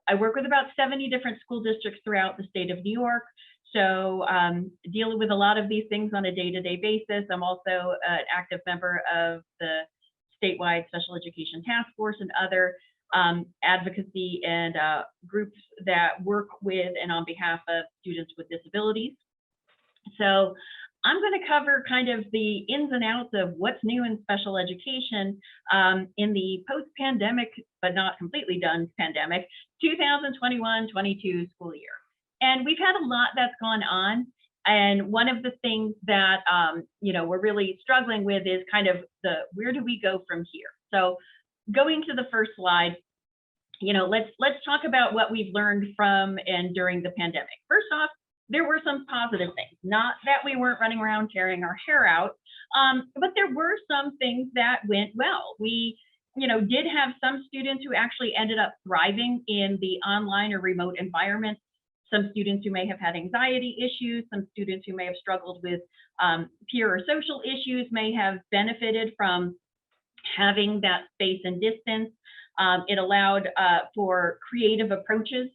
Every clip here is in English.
I work with about 70 different school districts throughout the state of New York. So dealing with a lot of these things on a day-to-day basis. I'm also an active member of the statewide special education task force and other advocacy and groups that work with and on behalf of students with disabilities. So I'm going to cover kind of the ins and outs of what's new in special education in the post-pandemic, but not completely done pandemic, 2021-22 school year. And we've had a lot that's gone on. And one of the things that, we're really struggling with is kind of where do we go from here? So going to the first slide, let's talk about what we've learned from and during the pandemic. First off, there were some positive things, not that we weren't running around tearing our hair out, but there were some things that went well. We, did have some students who actually ended up thriving in the online or remote environment. Some students who may have had anxiety issues, some students who may have struggled with peer or social issues may have benefited from having that space and distance. It allowed for creative approaches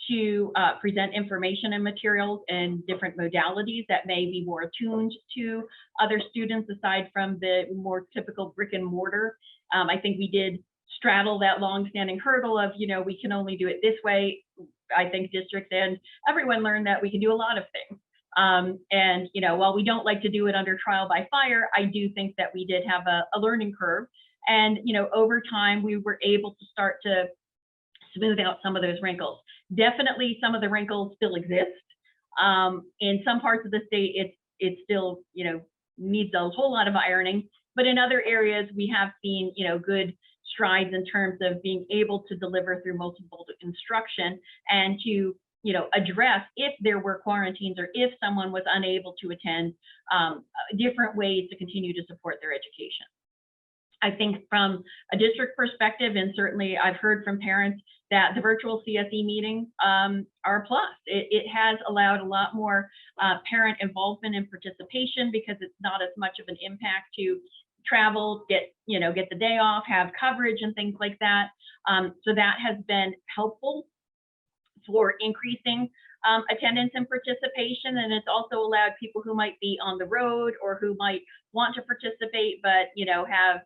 to present information and materials in different modalities that may be more attuned to other students aside from the more typical brick and mortar. I think we did straddle that long-standing hurdle of, we can only do it this way. I think districts and everyone learned that we can do a lot of things. And while we don't like to do it under trial by fire, I do think that we did have a learning curve. And over time, we were able to start to smooth out some of those wrinkles. Definitely some of the wrinkles still exist. In some parts of the state, it still needs a whole lot of ironing. But in other areas, we have seen good strides in terms of being able to deliver through multiple instruction and to address if there were quarantines or if someone was unable to attend, different ways to continue to support their education. I think from a district perspective, and certainly I've heard from parents that the virtual CSE meetings are a plus. It has allowed a lot more parent involvement and participation because it's not as much of an impact to travel, get the day off, have coverage and things like that. So that has been helpful for increasing attendance and participation. And it's also allowed people who might be on the road or who might want to participate, but have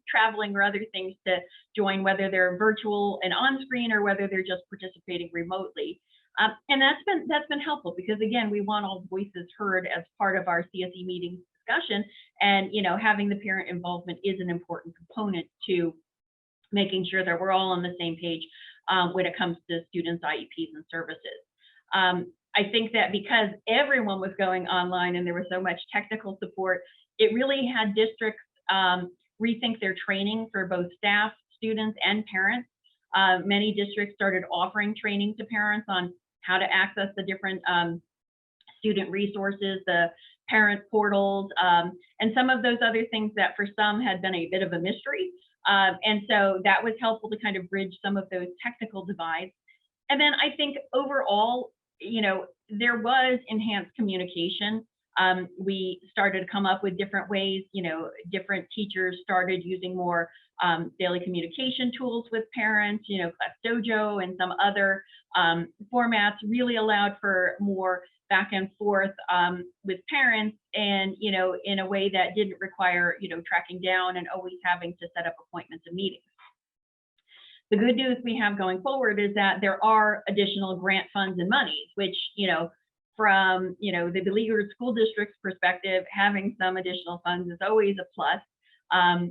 traveling or other things to join, whether they're virtual and on screen or whether they're just participating remotely. And that's been helpful because again, we want all voices heard as part of our CSE meeting discussion, and having the parent involvement is an important component to making sure that we're all on the same page when it comes to students' IEPs and services. I think that because everyone was going online and there was so much technical support, it really had districts rethink their training for both staff, students, and parents. Many districts started offering training to parents on how to access the different student resources, the parent portals, and some of those other things that for some had been a bit of a mystery. And so that was helpful to kind of bridge some of those technical divides. And then I think overall, there was enhanced communication. We started to come up with different ways, different teachers started using more daily communication tools with parents, Class Dojo and some other formats really allowed for more back and forth with parents and, in a way that didn't require, tracking down and always having to set up appointments and meetings. The good news we have going forward is that there are additional grant funds and monies, which, from, the beleaguered school district's perspective, having some additional funds is always a plus.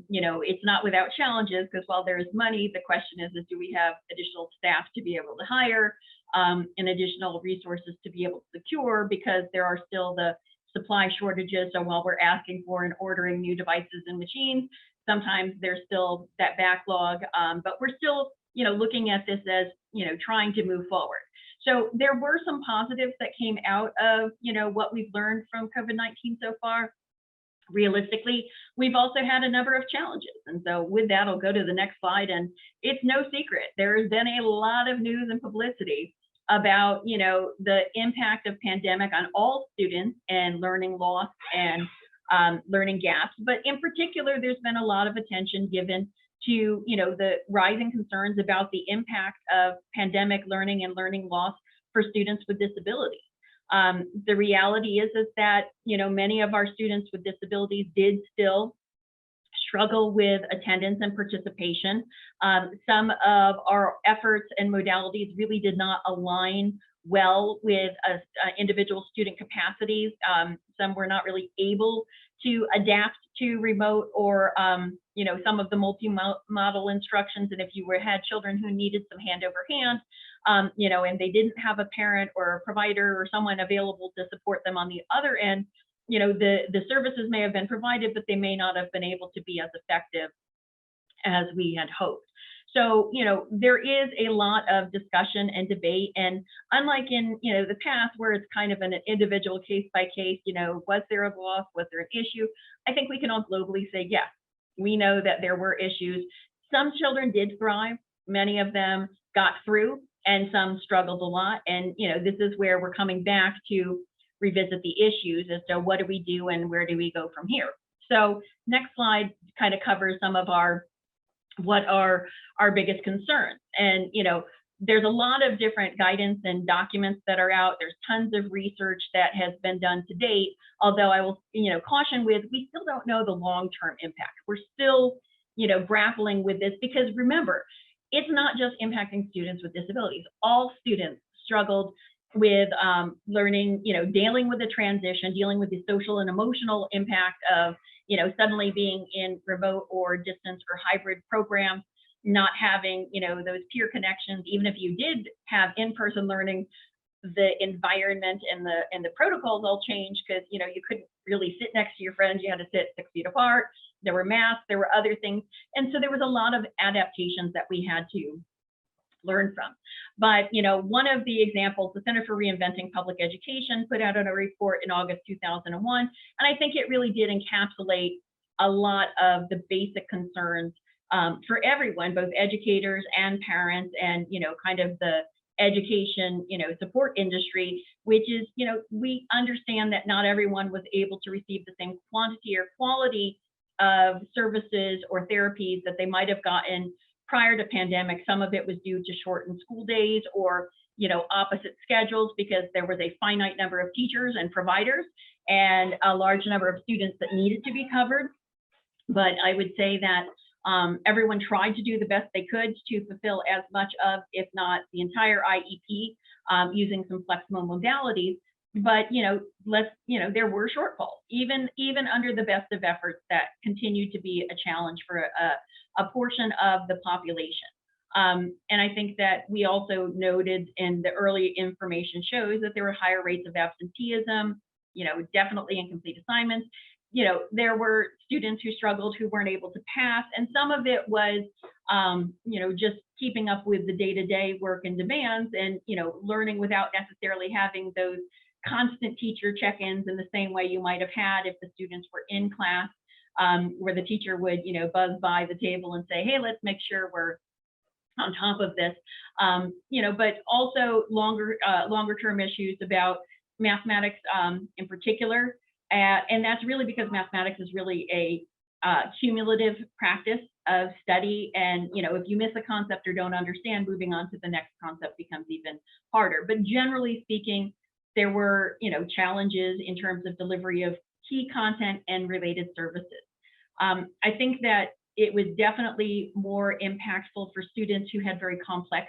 It's not without challenges because while there is money, the question is do we have additional staff to be able to hire and additional resources to be able to secure, because there are still the supply shortages. So while we're asking for and ordering new devices and machines, sometimes there's still that backlog, but we're still, looking at this as, trying to move forward. So there were some positives that came out of, what we've learned from COVID-19 so far. Realistically, we've also had a number of challenges. And so with that, I'll go to the next slide. And it's no secret, there has been a lot of news and publicity about, the impact of pandemic on all students and learning loss and learning gaps. But in particular, there's been a lot of attention given to, the rising concerns about the impact of pandemic learning and learning loss for students with disabilities. The reality is that, many of our students with disabilities did still struggle with attendance and participation. Some of our efforts and modalities really did not align well with individual student capacities. Some were not really able to adapt to remote or, some of the multi-model instructions. And if you had children who needed some hand over hand, and they didn't have a parent or a provider or someone available to support them on the other end, the services may have been provided, but they may not have been able to be as effective as we had hoped. So, there is a lot of discussion and debate. And unlike in, the past where it's kind of an individual case by case, was there a loss? Was there an issue? I think we can all globally say, yes, we know that there were issues. Some children did thrive. Many of them got through, and some struggled a lot. And, this is where we're coming back to revisit the issues as to what do we do and where do we go from here. So next slide kind of covers some of what are our biggest concerns. And, there's a lot of different guidance and documents that are out. There's tons of research that has been done to date, although I will, caution with, we still don't know the long-term impact. We're still, grappling with this because remember, it's not just impacting students with disabilities. All students struggled with learning, dealing with the transition, dealing with the social and emotional impact of, suddenly being in remote or distance or hybrid programs, not having, those peer connections. Even if you did have in-person learning, the environment and the protocols all changed because, you couldn't really sit next to your friends. You had to sit 6 feet apart. There were masks, there were other things. And so there was a lot of adaptations that we had to learn from. But, one of the examples, the Center for Reinventing Public Education put out a report in August 2001, and I think it really did encapsulate a lot of the basic concerns for everyone, both educators and parents, and, kind of the education, support industry, which is, we understand that not everyone was able to receive the same quantity or quality of services or therapies that they might have gotten prior to pandemic. Some of it was due to shortened school days or, opposite schedules because there was a finite number of teachers and providers and a large number of students that needed to be covered. But I would say that everyone tried to do the best they could to fulfill as much of, if not the entire IEP, using some flexible modalities. But, there were shortfalls, even under the best of efforts, that continued to be a challenge for a portion of the population. And I think that we also noted in the early information shows that there were higher rates of absenteeism, definitely incomplete assignments. There were students who struggled who weren't able to pass. And some of it was, just keeping up with the day-to-day work and demands and, learning without necessarily having those constant teacher check-ins in the same way you might have had if the students were in class, where the teacher would, buzz by the table and say, hey, let's make sure we're on top of this, but also longer term issues about mathematics in particular. And that's really because mathematics is really a cumulative practice of study. And, if you miss a concept or don't understand, moving on to the next concept becomes even harder. But generally speaking, there were, challenges in terms of delivery of key content and related services. I think that it was definitely more impactful for students who had very complex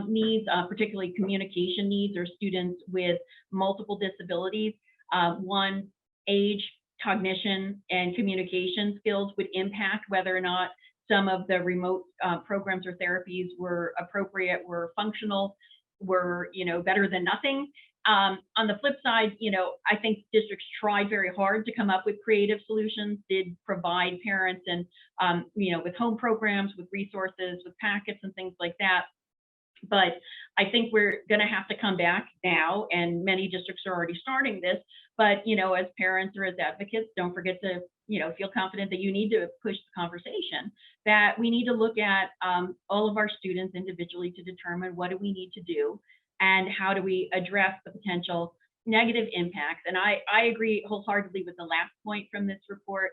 needs, particularly communication needs, or students with multiple disabilities. One, age, cognition, and communication skills would impact whether or not some of the remote programs or therapies were appropriate, were functional, were better than nothing. On the flip side, I think districts tried very hard to come up with creative solutions, did provide parents and, with home programs, with resources, with packets and things like that. But I think we're going to have to come back now, and many districts are already starting this. But, as parents or as advocates, don't forget to, feel confident that you need to push the conversation, that we need to look at all of our students individually to determine what do we need to do and how do we address the potential negative impacts. And I agree wholeheartedly with the last point from this report.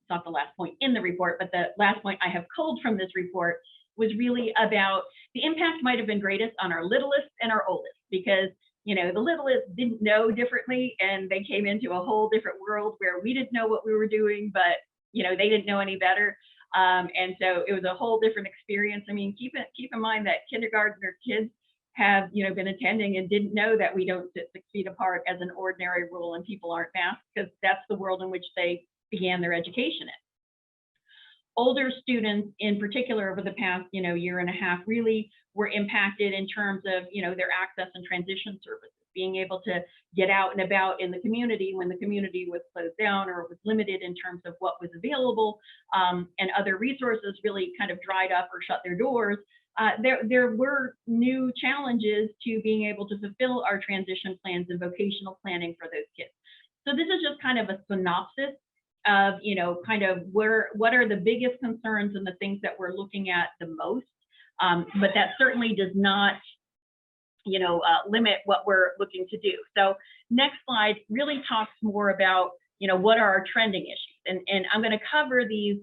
it's not the last point in the report, but the last point I have culled from this report was really about the impact might have been greatest on our littlest and our oldest, because the littlest didn't know differently, and they came into a whole different world where we didn't know what we were doing, but they didn't know any better. And so it was a whole different experience. I mean, keep in mind that kindergartner kids have been attending and didn't know that we don't sit 6 feet apart as an ordinary rule and people aren't masked, because that's the world in which they began their education in. Older students in particular over the past year and a half really were impacted in terms of their access and transition services, being able to get out and about in the community when the community was closed down or was limited in terms of what was available, and other resources really kind of dried up or shut their doors. There were new challenges to being able to fulfill our transition plans and vocational planning for those kids. So this is just kind of a synopsis of kind of what are the biggest concerns and the things that we're looking at the most, but that certainly does not limit what we're looking to do. So next slide really talks more about what are our trending issues, and I'm going to cover these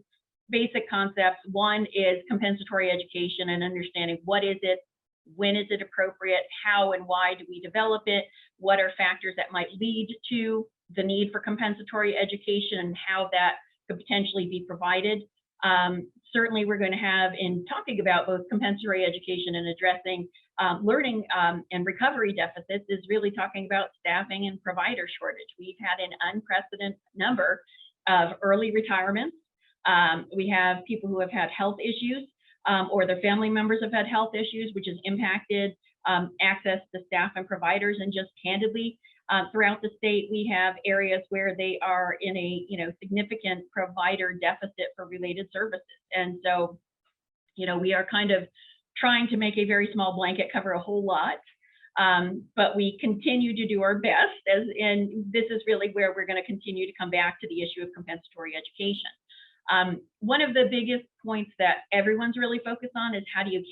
basic concepts. One is compensatory education and understanding what is it, when is it appropriate, how and why do we develop it, what are factors that might lead to the need for compensatory education and how that could potentially be provided. Certainly we're going to have, in talking about both compensatory education and addressing learning and recovery deficits, is really talking about staffing and provider shortage. We've had an unprecedented number of early retirements. We have people who have had health issues or their family members have had health issues, which has impacted access to staff and providers. And just candidly, throughout the state, we have areas where they are in a significant provider deficit for related services. And so, we are kind of trying to make a very small blanket cover a whole lot, but we continue to do our best, and this is really where we're going to continue to come back to the issue of compensatory education. One of the biggest points that everyone's really focused on is how do you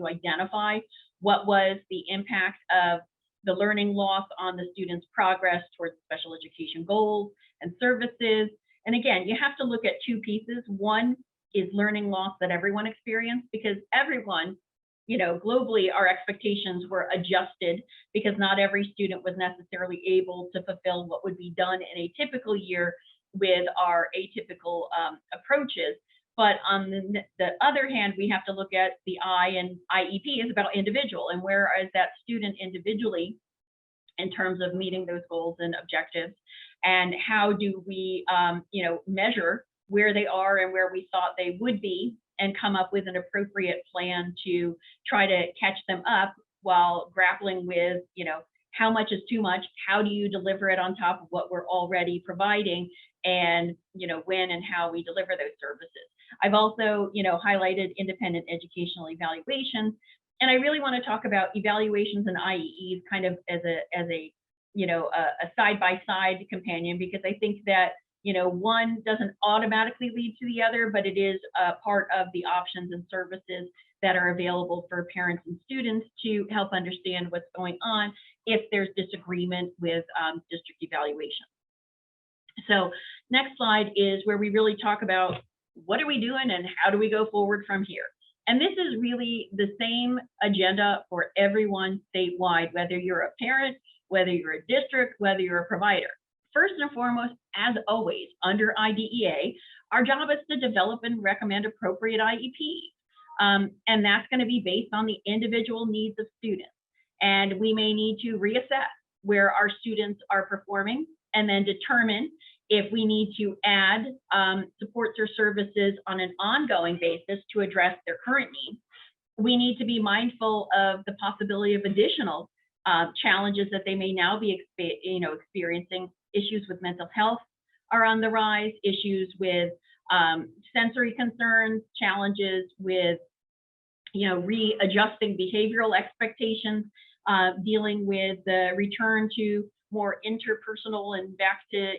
identify what was the impact of the learning loss on the student's progress towards special education goals and services. And again, you have to look at two pieces. One is learning loss that everyone experienced, because everyone, globally, our expectations were adjusted because not every student was necessarily able to fulfill what would be done in a typical year with our atypical approaches. But on the other hand, we have to look at the I, and IEP is about individual, and where is that student individually in terms of meeting those goals and objectives, and how do we measure where they are and where we thought they would be, and come up with an appropriate plan to try to catch them up while grappling with how much is too much, how do you deliver it on top of what we're already providing, and when and how we deliver those services. I've also highlighted independent educational evaluations, and I really want to talk about evaluations and IEEs kind of as a side-by-side companion, because I think that one doesn't automatically lead to the other, but it is a part of the options and services that are available for parents and students to help understand what's going on if there's disagreement with district evaluation. So next slide is where we really talk about what are we doing and how do we go forward from here. And this is really the same agenda for everyone statewide, whether you're a parent, whether you're a district, whether you're a provider. First and foremost, as always, under IDEA, our job is to develop and recommend appropriate IEPs. And that's going to be based on the individual needs of students. And we may need to reassess where our students are performing and then determine if we need to add supports or services on an ongoing basis to address their current needs. We need to be mindful of the possibility of additional challenges that they may now be experiencing. Issues with mental health are on the rise, issues with sensory concerns, challenges with readjusting behavioral expectations, dealing with the return to more interpersonal and back to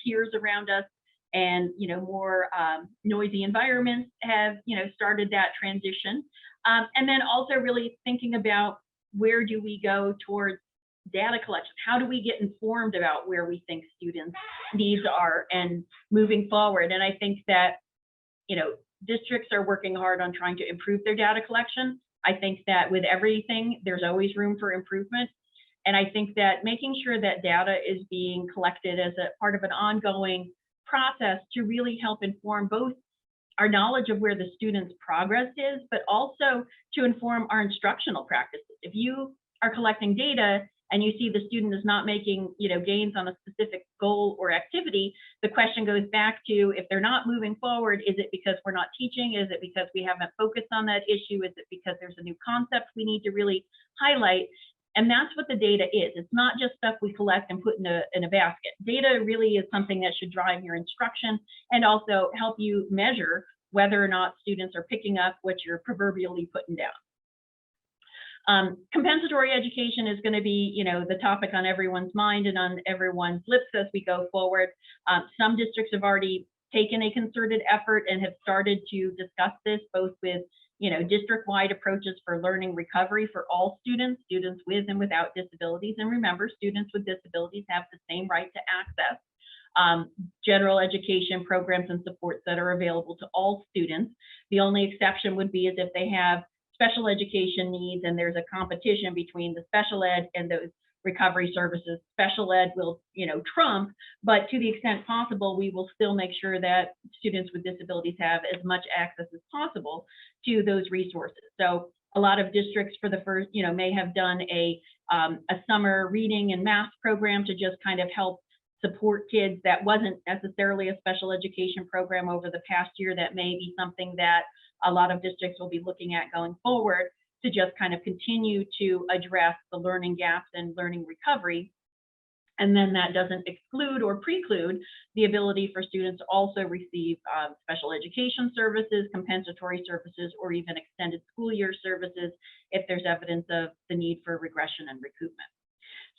peers around us, and more noisy environments have started that transition, and then also really thinking about where do we go towards data collection. How do we get informed about where we think students' needs are and moving forward? And I think that, districts are working hard on trying to improve their data collection. I think that with everything, there's always room for improvement. And I think that making sure that data is being collected as a part of an ongoing process to really help inform both our knowledge of where the student's progress is, but also to inform our instructional practices. If you are collecting data and you see the student is not making, gains on a specific goal or activity, the question goes back to, if they're not moving forward, is it because we're not teaching? Is it because we haven't focused on that issue? Is it because there's a new concept we need to really highlight? And that's what the data is. It's not just stuff we collect and put in a basket. Data really is something that should drive your instruction and also help you measure whether or not students are picking up what you're proverbially putting down. Compensatory education is going to be, the topic on everyone's mind and on everyone's lips as we go forward. Some districts have already taken a concerted effort and have started to discuss this, both with, district-wide approaches for learning recovery for all students with and without disabilities. And remember, students with disabilities have the same right to access general education programs and supports that are available to all students. The only exception would be as if they have special education needs and there's a competition between the special ed and those recovery services. Special ed will, trump, but to the extent possible, we will still make sure that students with disabilities have as much access as possible to those resources. So a lot of districts for the first, may have done a summer reading and math program to just kind of help support kids. That wasn't necessarily a special education program over the past year. That may be something that a lot of districts will be looking at going forward to just kind of continue to address the learning gaps and learning recovery. And then that doesn't exclude or preclude the ability for students to also receive special education services, compensatory services, or even extended school year services if there's evidence of the need for regression and recoupment.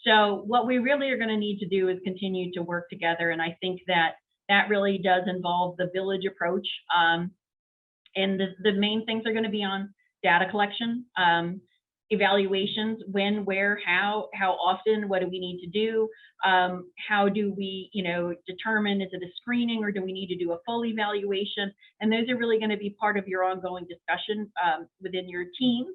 So what we really are going to need to do is continue to work together. And I think that that really does involve the village approach. And the main things are going to be on data collection, evaluations, when, where, how often, what do we need to do? How do we, determine, is it a screening or do we need to do a full evaluation? And those are really going to be part of your ongoing discussion within your team,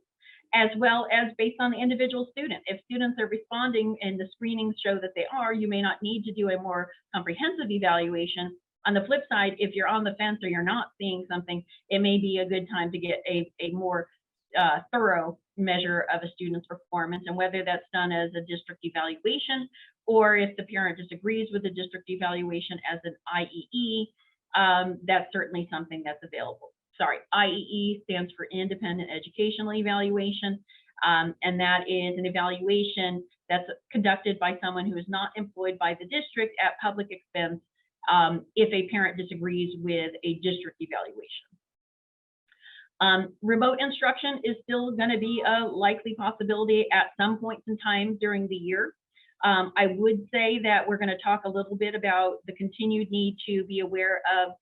as well as based on the individual student. If students are responding and the screenings show that they are, you may not need to do a more comprehensive evaluation. On the flip side, if you're on the fence or you're not seeing something, it may be a good time to get a more thorough measure of a student's performance, and whether that's done as a district evaluation or if the parent disagrees with the district evaluation as an IEE, that's certainly something that's available. Sorry, IEE stands for Independent Educational Evaluation, and that is an evaluation that's conducted by someone who is not employed by the district at public expense if a parent disagrees with a district evaluation. Remote instruction is still going to be a likely possibility at some points in time during the year. I would say that we're going to talk a little bit about the continued need to be aware of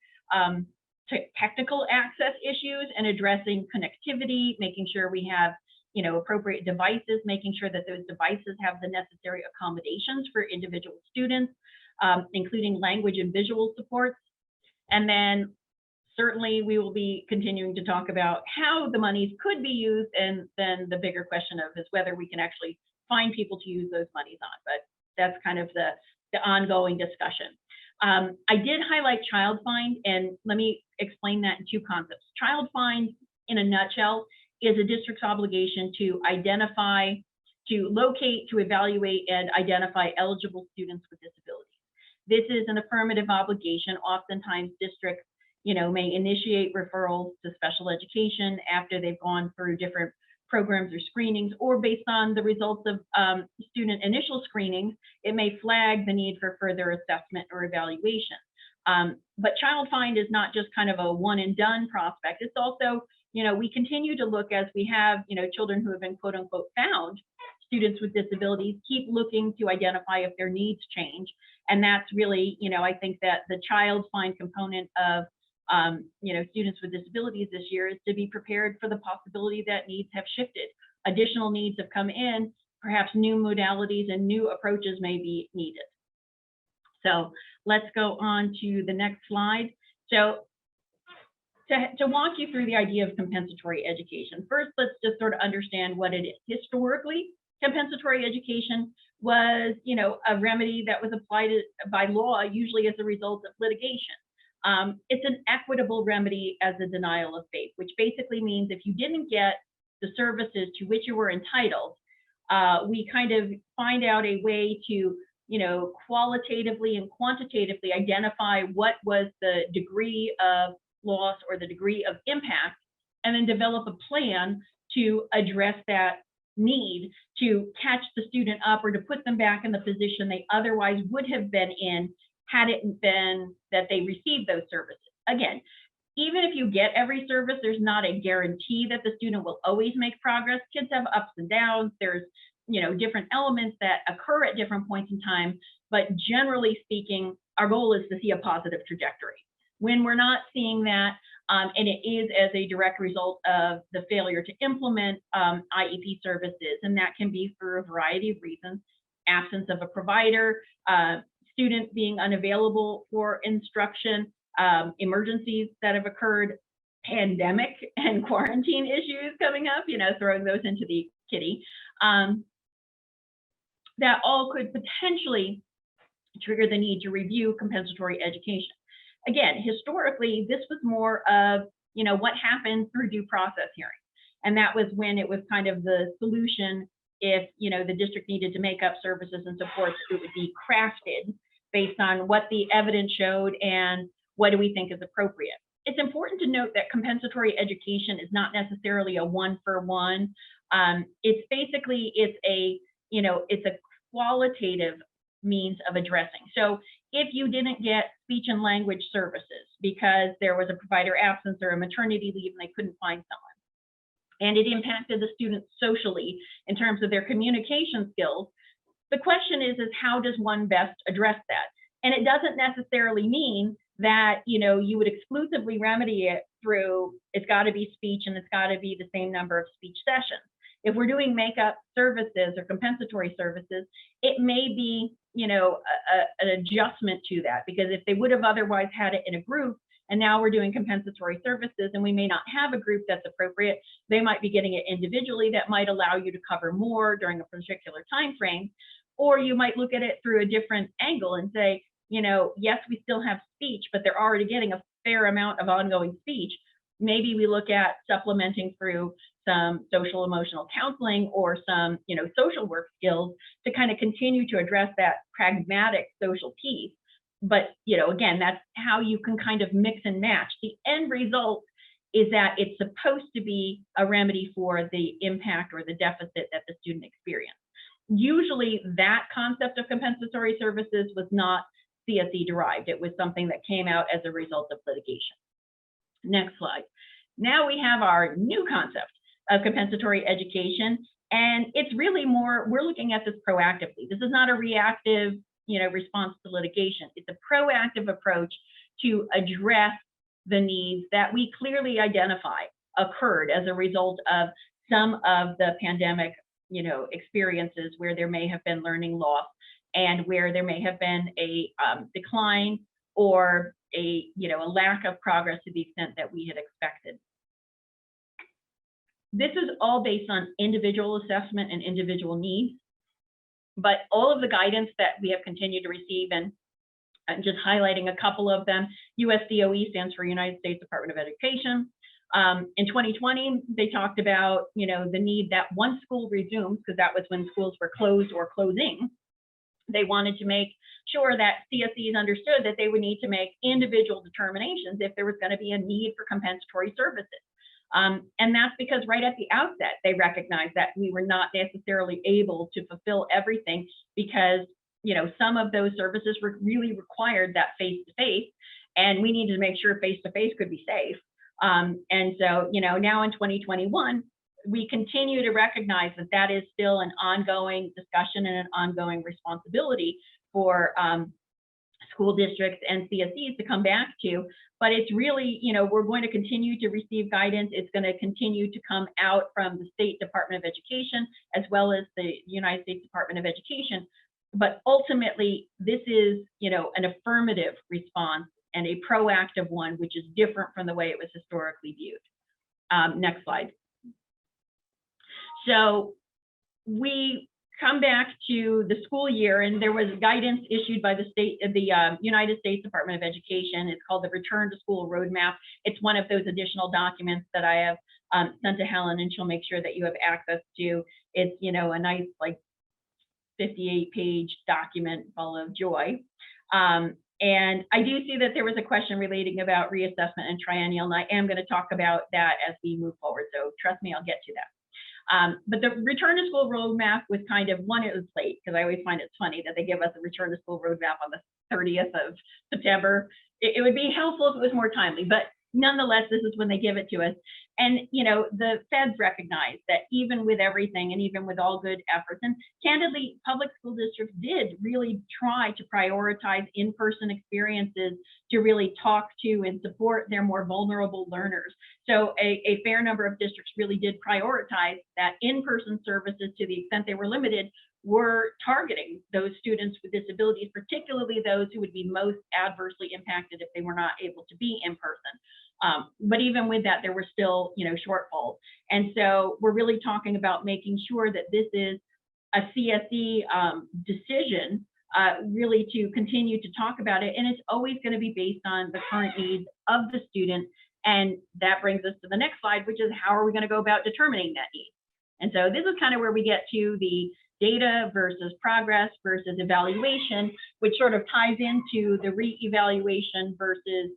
technical access issues and addressing connectivity, making sure we have appropriate devices, making sure that those devices have the necessary accommodations for individual students, including language and visual supports. And then certainly we will be continuing to talk about how the monies could be used, and then the bigger question of is whether we can actually find people to use those monies on, but that's kind of the ongoing discussion. I did highlight child find, and let me explain that in two concepts. Child find, in a nutshell, is a district's obligation to identify, to locate, to evaluate, and identify eligible students with disabilities. This is an affirmative obligation. Oftentimes districts, may initiate referrals to special education after they've gone through different programs or screenings, or based on the results of student initial screenings, it may flag the need for further assessment or evaluation. But child find is not just kind of a one and done prospect. It's also, we continue to look as we have, children who have been quote unquote found, students with disabilities, keep looking to identify if their needs change. And that's really, I think that the child find component of students with disabilities this year is to be prepared for the possibility that needs have shifted. Additional needs have come in, perhaps new modalities and new approaches may be needed. So let's go on to the next slide. So to walk you through the idea of compensatory education, first, let's just sort of understand what it is. Historically, compensatory education was, a remedy that was applied by law, usually as a result of litigation. It's an equitable remedy as a denial of faith, which basically means if you didn't get the services to which you were entitled, we kind of find out a way to, qualitatively and quantitatively identify what was the degree of loss or the degree of impact, and then develop a plan to address that need to catch the student up or to put them back in the position they otherwise would have been in had it been that they received those services. Again, even if you get every service, there's not a guarantee that the student will always make progress. Kids have ups and downs. There's, different elements that occur at different points in time, but generally speaking, our goal is to see a positive trajectory. When we're not seeing that, and it is as a direct result of the failure to implement IEP services, and that can be for a variety of reasons: absence of a provider, student being unavailable for instruction, emergencies that have occurred, pandemic and quarantine issues coming up, throwing those into the kitty. That all could potentially trigger the need to review compensatory education. Again, historically, this was more of, what happened through due process hearing. And that was when it was kind of the solution if, the district needed to make up services and supports, it would be crafted based on what the evidence showed and what do we think is appropriate. It's important to note that compensatory education is not necessarily a one-for-one. It's basically, it's a qualitative means of addressing. So if you didn't get speech and language services because there was a provider absence or a maternity leave and they couldn't find someone, and it impacted the students socially in terms of their communication skills, the question is how does one best address that? And it doesn't necessarily mean that, you would exclusively remedy it through, it's got to be speech and it's got to be the same number of speech sessions. If we're doing makeup services or compensatory services, it may be, an adjustment to that, because if they would have otherwise had it in a group and now we're doing compensatory services and we may not have a group that's appropriate, they might be getting it individually. That might allow you to cover more during a particular time frame. Or you might look at it through a different angle and say, yes, we still have speech, but they're already getting a fair amount of ongoing speech. Maybe we look at supplementing through some social emotional counseling or some, social work skills to kind of continue to address that pragmatic social piece. But, again, that's how you can kind of mix and match. The end result is that it's supposed to be a remedy for the impact or the deficit that the student experienced. Usually that concept of compensatory services was not CSE derived. It was something that came out as a result of litigation. Next slide. Now we have our new concept of compensatory education, and it's really more, we're looking at this proactively. This is not a reactive, response to litigation. It's a proactive approach to address the needs that we clearly identify occurred as a result of some of the pandemic, experiences where there may have been learning loss and where there may have been a decline or a lack of progress to the extent that we had expected. This is all based on individual assessment and individual needs, but all of the guidance that we have continued to receive, and just highlighting a couple of them, USDOE stands for United States Department of Education. In 2020, they talked about, the need that once school resumes, because that was when schools were closed or closing, they wanted to make sure that CSEs understood that they would need to make individual determinations if there was going to be a need for compensatory services. And that's because right at the outset, they recognized that we were not necessarily able to fulfill everything because, some of those services really required that face-to-face, and we needed to make sure face-to-face could be safe. And so, now in 2021, we continue to recognize that that is still an ongoing discussion and an ongoing responsibility for school districts and CSEs to come back to, but it's really, we're going to continue to receive guidance. It's going to continue to come out from the State Department of Education as well as the United States Department of Education. But ultimately, this is, an affirmative response and a proactive one, which is different from the way it was historically viewed. Next slide. So we come back to the school year, and there was guidance issued by the United States Department of Education. It's called the Return to School Roadmap. It's one of those additional documents that I have sent to Helen, and she'll make sure that you have access to. It's, a nice, like, 58-page document full of joy. And I do see that there was a question relating about reassessment and triennial, and I am going to talk about that as we move forward. So trust me, I'll get to that. But the return to school roadmap was kind of, one, it was late, because I always find it funny that they give us a return to school roadmap on the 30th of September. It would be helpful if it was more timely, but nonetheless, this is when they give it to us. And, the feds recognize that even with everything and even with all good efforts, and candidly, public school districts did really try to prioritize in-person experiences to really talk to and support their more vulnerable learners. So a fair number of districts really did prioritize that in-person services, to the extent they were limited, were targeting those students with disabilities, particularly those who would be most adversely impacted if they were not able to be in person. But even with that, there were still, shortfalls. And so we're really talking about making sure that this is a CSE decision, really to continue to talk about it. And it's always going to be based on the current needs of the student. And that brings us to the next slide, which is how are we going to go about determining that need? And so this is kind of where we get to the data versus progress versus evaluation, which sort of ties into the re-evaluation versus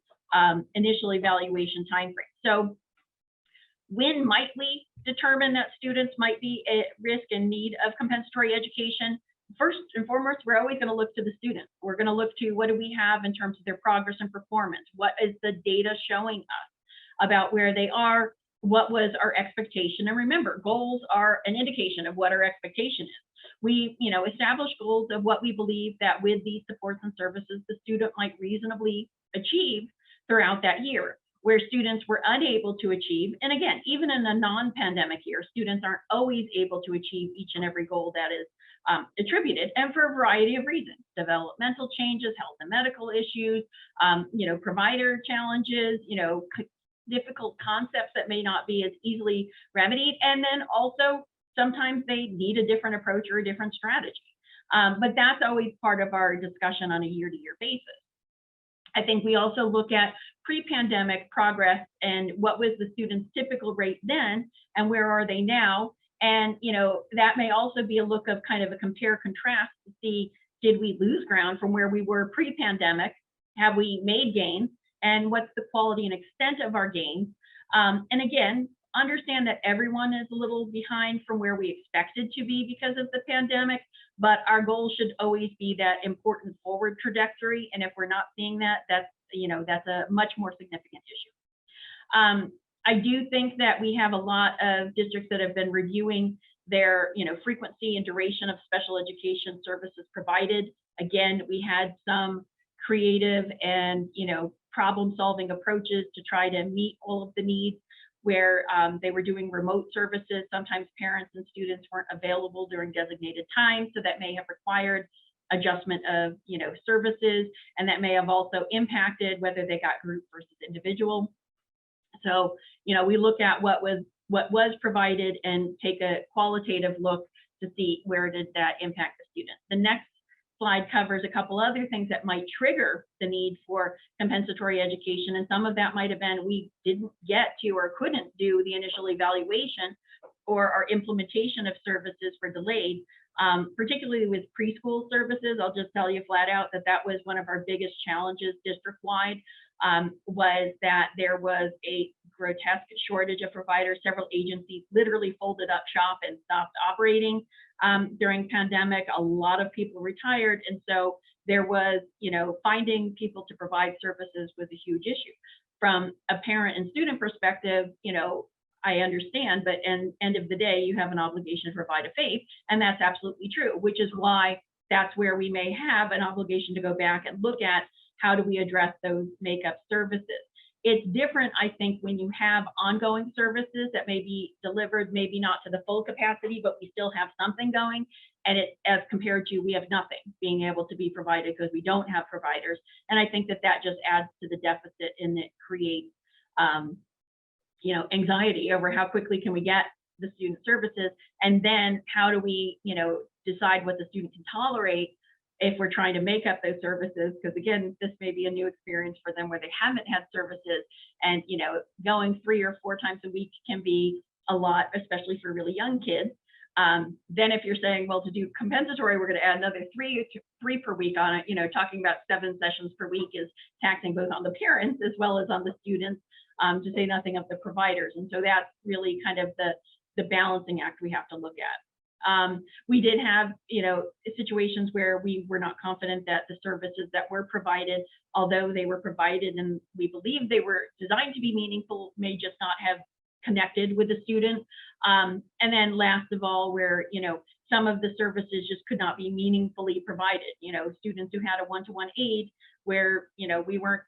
initial evaluation timeframe. So when might we determine that students might be at risk and need of compensatory education? First and foremost, we're always going to look to the student. We're going to look to what do we have in terms of their progress and performance? What is the data showing us about where they are? What was our expectation? And remember, goals are an indication of what our expectation is. We, establish goals of what we believe that with these supports and services, the student might reasonably achieve throughout that year. Where students were unable to achieve, and again, even in a non-pandemic year, students aren't always able to achieve each and every goal that is attributed, and for a variety of reasons: developmental changes, health and medical issues, provider challenges, difficult concepts that may not be as easily remedied, and then also sometimes they need a different approach or a different strategy. But that's always part of our discussion on a year-to-year basis. I think we also look at pre-pandemic progress and what was the student's typical rate then and where are they now. And, that may also be a look of kind of a compare contrast to see, did we lose ground from where we were pre-pandemic? Have we made gains? And what's the quality and extent of our gains? And again, understand that everyone is a little behind from where we expected to be because of the pandemic, but our goal should always be that important forward trajectory. And if we're not seeing that, that's a much more significant issue. I do think that we have a lot of districts that have been reviewing their, frequency and duration of special education services provided. Again, we had some creative and, problem-solving approaches to try to meet all of the needs, where they were doing remote services. Sometimes parents and students weren't available during designated times, so that may have required adjustment of services, and that may have also impacted whether they got group versus individual. So we look at what was provided and take a qualitative look to see where did that impact the student. The next slide covers a couple other things that might trigger the need for compensatory education, and some of that might have been we didn't get to or couldn't do the initial evaluation, or our implementation of services were delayed, particularly with preschool services. I'll just tell you flat out that was one of our biggest challenges district-wide, was that there was a grotesque shortage of providers. Several agencies literally folded up shop and stopped operating during pandemic. A lot of people retired, and so there was, finding people to provide services was a huge issue. From a parent and student perspective, I understand, but at the end of the day, you have an obligation to provide a FAPE, and that's absolutely true, which is why that's where we may have an obligation to go back and look at how do we address those makeup services. It's different, I think, when you have ongoing services that may be delivered, maybe not to the full capacity, but we still have something going, and it as compared to we have nothing being able to be provided because we don't have providers. And I think that that just adds to the deficit, and it creates anxiety over how quickly can we get the student services, and then how do we decide what the student can tolerate if we're trying to make up those services, because again, this may be a new experience for them where they haven't had services, and going 3 or 4 times a week can be a lot, especially for really young kids. Then if you're saying, well, to do compensatory, we're going to add another three per week on it, talking about 7 sessions per week is taxing both on the parents as well as on the students, to say nothing of the providers. And so that's really kind of the balancing act we have to look at. We did have, situations where we were not confident that the services that were provided, although they were provided and we believe they were designed to be meaningful, may just not have connected with the student. And then last of all, where, some of the services just could not be meaningfully provided, students who had a one-to-one aid where, we weren't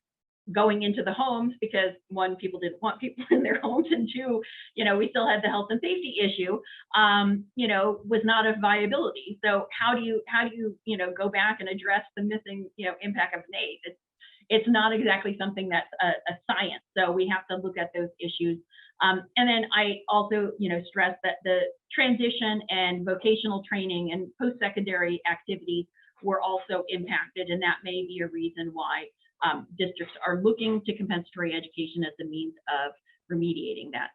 going into the homes because 1, people didn't want people in their homes, and 2, we still had the health and safety issue, was not a viability. So how do you go back and address the missing, impact of an aid? It's not exactly something that's a science. So we have to look at those issues. And then I also, stress that the transition and vocational training and post-secondary activities were also impacted, and that may be a reason why districts are looking to compensatory education as a means of remediating that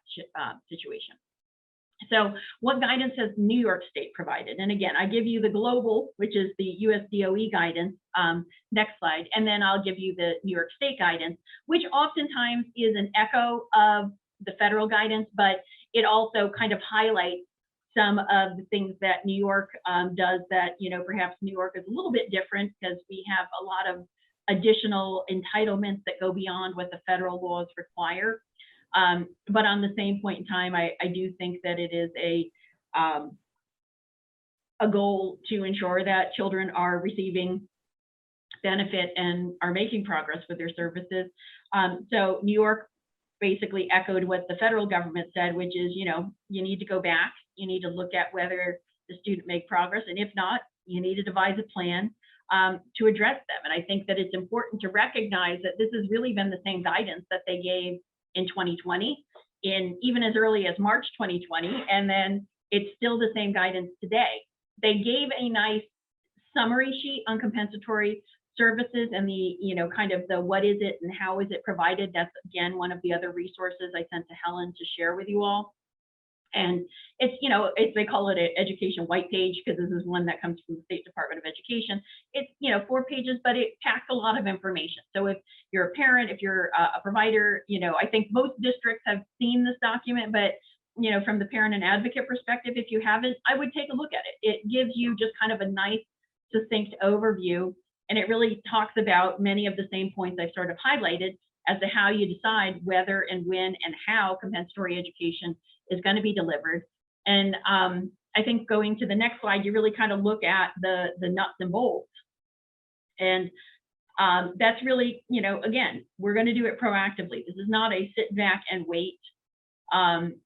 situation. So what guidance has New York State provided? And again, I give you the global, which is the US DOE guidance, next slide, and then I'll give you the New York State guidance, which oftentimes is an echo of the federal guidance, but it also kind of highlights some of the things that New York does that, perhaps New York is a little bit different because we have a lot of additional entitlements that go beyond what the federal laws require. But on the same point in time, I do think that it is a goal to ensure that children are receiving benefit and are making progress with their services. So New York basically echoed what the federal government said, which is, you need to go back, you need to look at whether the student made progress, and if not, you need to devise a plan to address them. And I think that it's important to recognize that this has really been the same guidance that they gave in 2020, even as early as March 2020, and then it's still the same guidance today. They gave a nice summary sheet on compensatory services and the, kind of the what is it and how is it provided. That's again one of the other resources I sent to Helen to share with you all. And it's, they call it an education white page because this is one that comes from the State Department of Education. It's, 4 pages, but it packs a lot of information. So if you're a parent, if you're a provider, I think most districts have seen this document, but, from the parent and advocate perspective, if you haven't, I would take a look at it. It gives you just kind of a nice, succinct overview. And it really talks about many of the same points I've sort of highlighted as to how you decide whether and when and how compensatory education is going to be delivered. And I think going to the next slide, you really kind of look at the nuts and bolts. And that's really, again, we're going to do it proactively. This is not a sit back and wait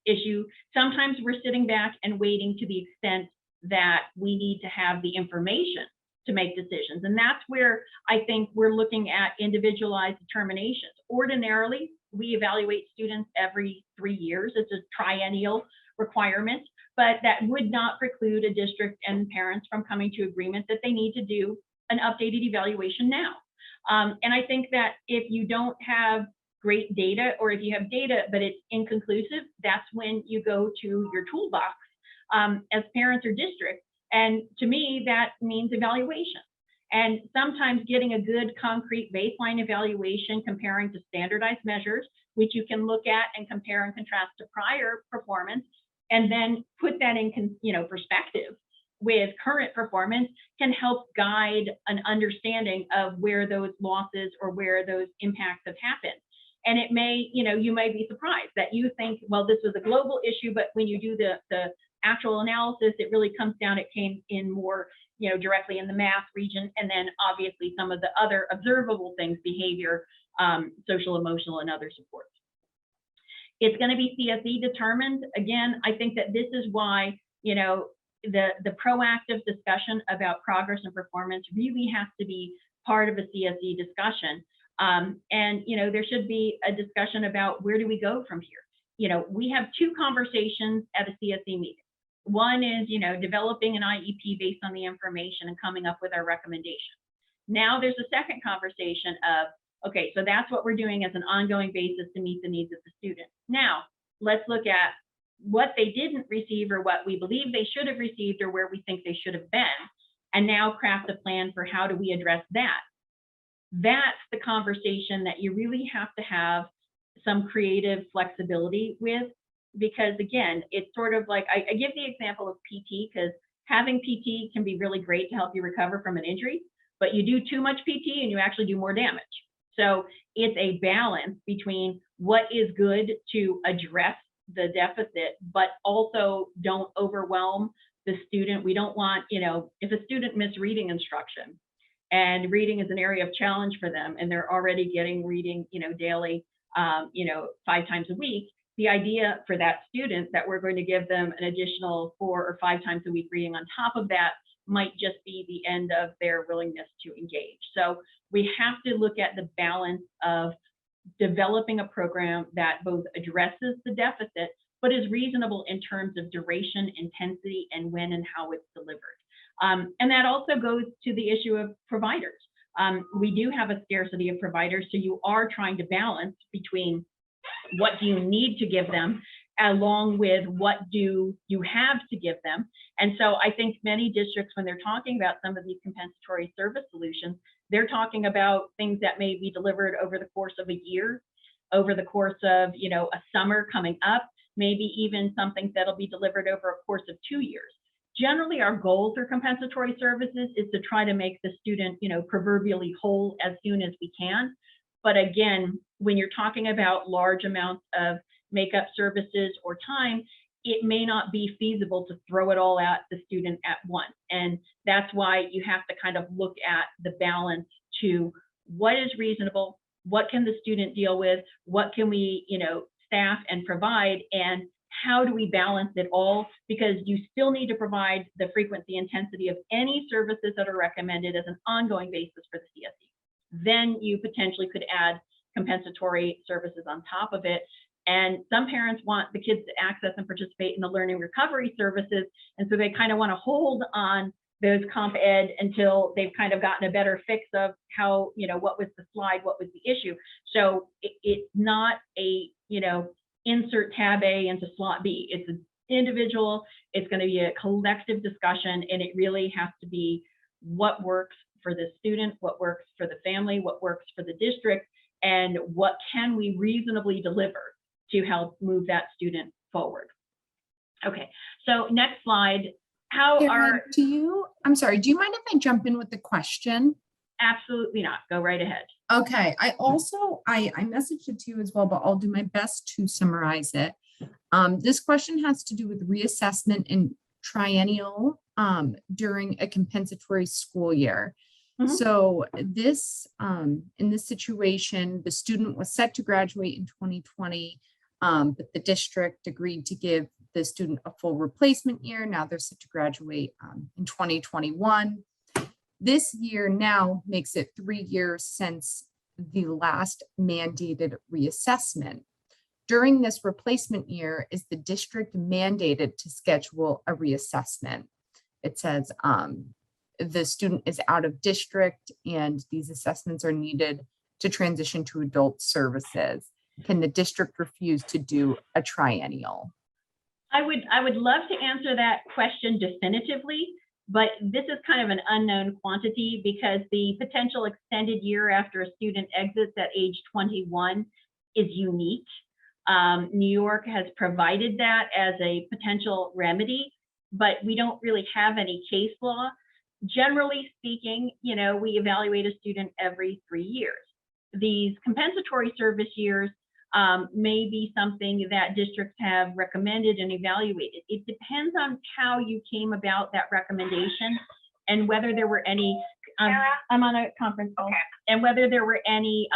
issue. Sometimes we're sitting back and waiting to the extent that we need to have the information to make decisions. And that's where I think we're looking at individualized determinations. Ordinarily, we evaluate students every 3 years. It's a triennial requirement, but that would not preclude a district and parents from coming to agreement that they need to do an updated evaluation now. And I think that if you don't have great data, or if you have data but it's inconclusive, that's when you go to your toolbox as parents or districts. And to me, that means evaluation. And sometimes getting a good concrete baseline evaluation comparing to standardized measures, which you can look at and compare and contrast to prior performance, and then put that in perspective with current performance, can help guide an understanding of where those losses or where those impacts have happened. And it may, you may be surprised that you think, well, this was a global issue, but when you do the actual analysis, it really comes down, it came in more, directly in the math region, and then obviously some of the other observable things, behavior, social, emotional, and other supports. It's going to be CSE determined. Again, I think that this is why, the proactive discussion about progress and performance really has to be part of a CSE discussion. And, there should be a discussion about where do we go from here. We have two conversations at a CSE meeting. One is, developing an IEP based on the information and coming up with our recommendations. Now there's a second conversation of, okay, so that's what we're doing as an ongoing basis to meet the needs of the student. Now, let's look at what they didn't receive or what we believe they should have received or where we think they should have been, and now craft a plan for how do we address that. That's the conversation that you really have to have some creative flexibility with, because again, it's sort of like, I give the example of PT, because having PT can be really great to help you recover from an injury, but you do too much PT and you actually do more damage. So it's a balance between what is good to address the deficit, but also don't overwhelm the student. We don't want, if a student missed reading instruction and reading is an area of challenge for them and they're already getting reading, daily, 5 times a week, the idea for that student that we're going to give them an additional 4 or 5 times a week reading on top of that might just be the end of their willingness to engage. So we have to look at the balance of developing a program that both addresses the deficit, but is reasonable in terms of duration, intensity, and when and how it's delivered. And that also goes to the issue of providers. We do have a scarcity of providers, so you are trying to balance between what do you need to give them along with what do you have to give them. And so I think many districts, when they're talking about some of these compensatory service solutions, they're talking about things that may be delivered over the course of a year, over the course of, a summer coming up, maybe even something that'll be delivered over a course of 2 years. Generally, our goal for compensatory services is to try to make the student, proverbially whole as soon as we can. But again, when you're talking about large amounts of makeup services or time, it may not be feasible to throw it all at the student at once. And that's why you have to kind of look at the balance to what is reasonable, what can the student deal with, what can we, staff and provide, and how do we balance it all? Because you still need to provide the frequency, intensity of any services that are recommended as an ongoing basis for the CSE. Then you potentially could add compensatory services on top of it. And some parents want the kids to access and participate in the learning recovery services. And so they kind of want to hold on those comp ed until they've kind of gotten a better fix of how, what was the slide, what was the issue. So it's not a, insert tab A into slot B. It's an individual, it's going to be a collective discussion, and it really has to be what works for the student, what works for the family, what works for the district, and what can we reasonably deliver to help move that student forward. Okay, so next slide. Girvin, I'm sorry, do you mind if I jump in with the question? Absolutely not. Go right ahead. Okay, I messaged it to you as well, but I'll do my best to summarize it. This question has to do with reassessment in Triennial during a compensatory school year. Mm-hmm. So this, in this situation, the student was set to graduate in 2020, but the district agreed to give the student a full replacement year. Now they're set to graduate in 2021. This year now makes it 3 years since the last mandated reassessment. During this replacement year, is the district mandated to schedule a reassessment? It says the student is out of district and these assessments are needed to transition to adult services. Can the district refuse to do a triennial? I would love to answer that question definitively, but this is kind of an unknown quantity because the potential extended year after a student exits at age 21 is unique. New York has provided that as a potential remedy, but we don't really have any case law. Generally speaking, we evaluate a student every 3 years. These compensatory service years may be something that districts have recommended and evaluated. It depends on how you came about that recommendation and whether there were any, I'm on a conference call, and whether there were any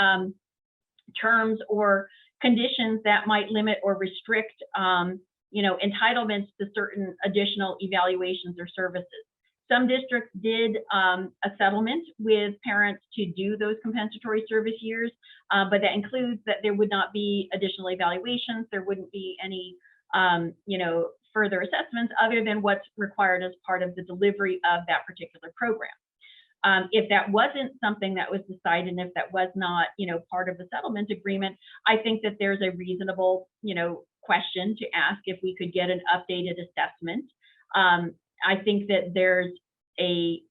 terms or conditions that might limit or restrict, entitlements to certain additional evaluations or services. Some districts did a settlement with parents to do those compensatory service years, but that includes that there would not be additional evaluations, there wouldn't be any, further assessments other than what's required as part of the delivery of that particular program. If that wasn't something that was decided, and if that was not, part of the settlement agreement, I think that there's a reasonable, question to ask if we could get an updated assessment. I think that there's a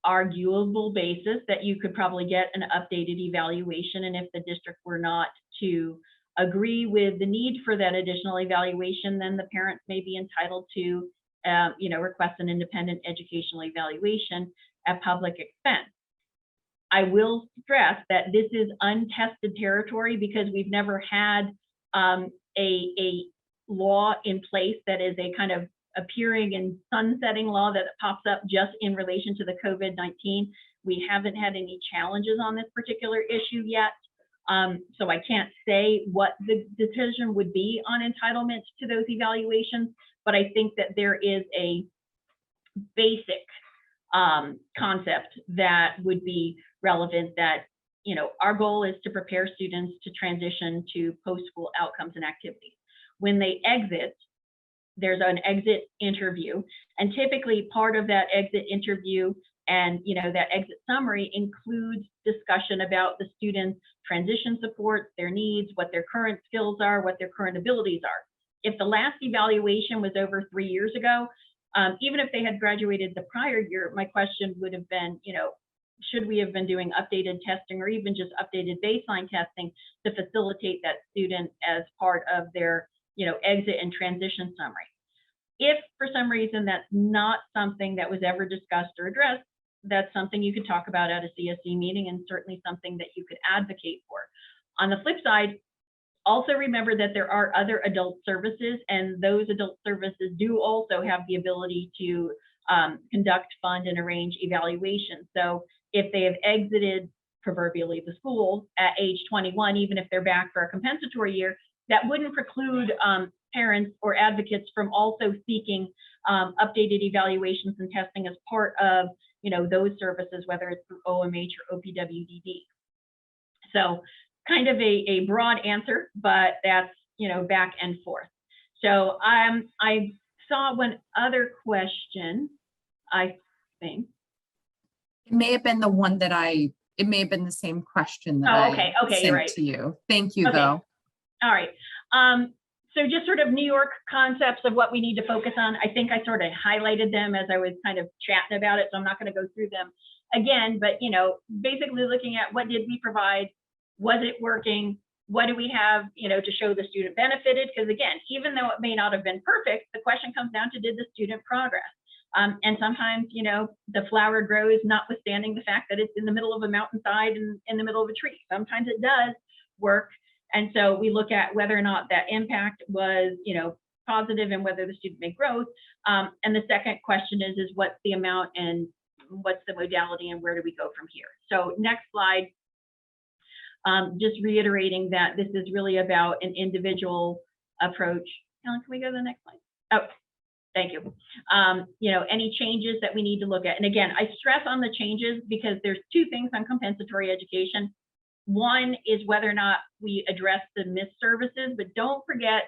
arguable basis that you could probably get an updated evaluation, and if the district were not to agree with the need for that additional evaluation, then the parents may be entitled to, request an independent educational evaluation at public expense. I will stress that this is untested territory because we've never had a law in place that is a kind of appearing and sunsetting law that pops up just in relation to the COVID-19. We haven't had any challenges on this particular issue yet. So I can't say what the decision would be on entitlement to those evaluations, but I think that there is a basic concept that would be relevant, that our goal is to prepare students to transition to post-school outcomes and activities. When they exit, there's an exit interview, and typically part of that exit interview and that exit summary includes discussion about the student's transition support, their needs, what their current skills are, what their current abilities are. If the last evaluation was over 3 years ago, even if they had graduated the prior year, my question would have been, should we have been doing updated testing or even just updated baseline testing to facilitate that student as part of their, exit and transition summary? If for some reason that's not something that was ever discussed or addressed, that's something you could talk about at a CSE meeting, and certainly something that you could advocate for. On the flip side, also remember that there are other adult services, and those adult services do also have the ability to conduct, fund, and arrange evaluations. So if they have exited proverbially the school at age 21, even if they're back for a compensatory year, that wouldn't preclude parents or advocates from also seeking updated evaluations and testing as part of those services, whether it's through OMH or OPWDD. So kind of a broad answer, but that's back and forth. So I saw one other question, I think. It may have been the one that it may have been the same question that I sent sent right. to you. Thank you, Okay. though. All right. So just sort of New York concepts of what we need to focus on. I think I sort of highlighted them as I was kind of chatting about it, so I'm not going to go through them again, but basically looking at what did we provide, was it working, what do we have, to show the student benefited? Because again, even though it may not have been perfect, the question comes down to, did the student progress? And sometimes, the flower grows notwithstanding the fact that it's in the middle of a mountainside and in the middle of a tree. Sometimes it does work. And so we look at whether or not that impact was, positive, and whether the student made growth. And the second question is what's the amount and what's the modality and where do we go from here? So next slide, just reiterating that this is really about an individual approach. Helen, can we go to the next slide? Oh, thank you. Any changes that we need to look at. And again, I stress on the changes because there's two things on compensatory education. One is whether or not we address the missed services, but don't forget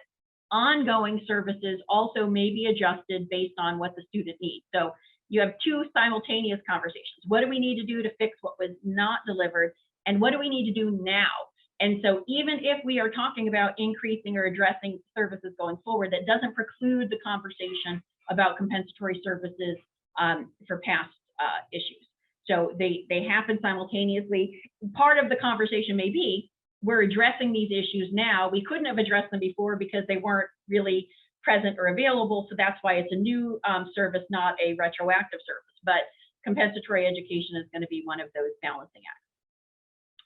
ongoing services also may be adjusted based on what the student needs. So you have two simultaneous conversations. What do we need to do to fix what was not delivered? And what do we need to do now? And so even if we are talking about increasing or addressing services going forward, that doesn't preclude the conversation about compensatory services for past issues. So they happen simultaneously. Part of the conversation may be, we're addressing these issues now. We couldn't have addressed them before because they weren't really present or available. So that's why it's a new service, not a retroactive service. But compensatory education is going to be one of those balancing acts.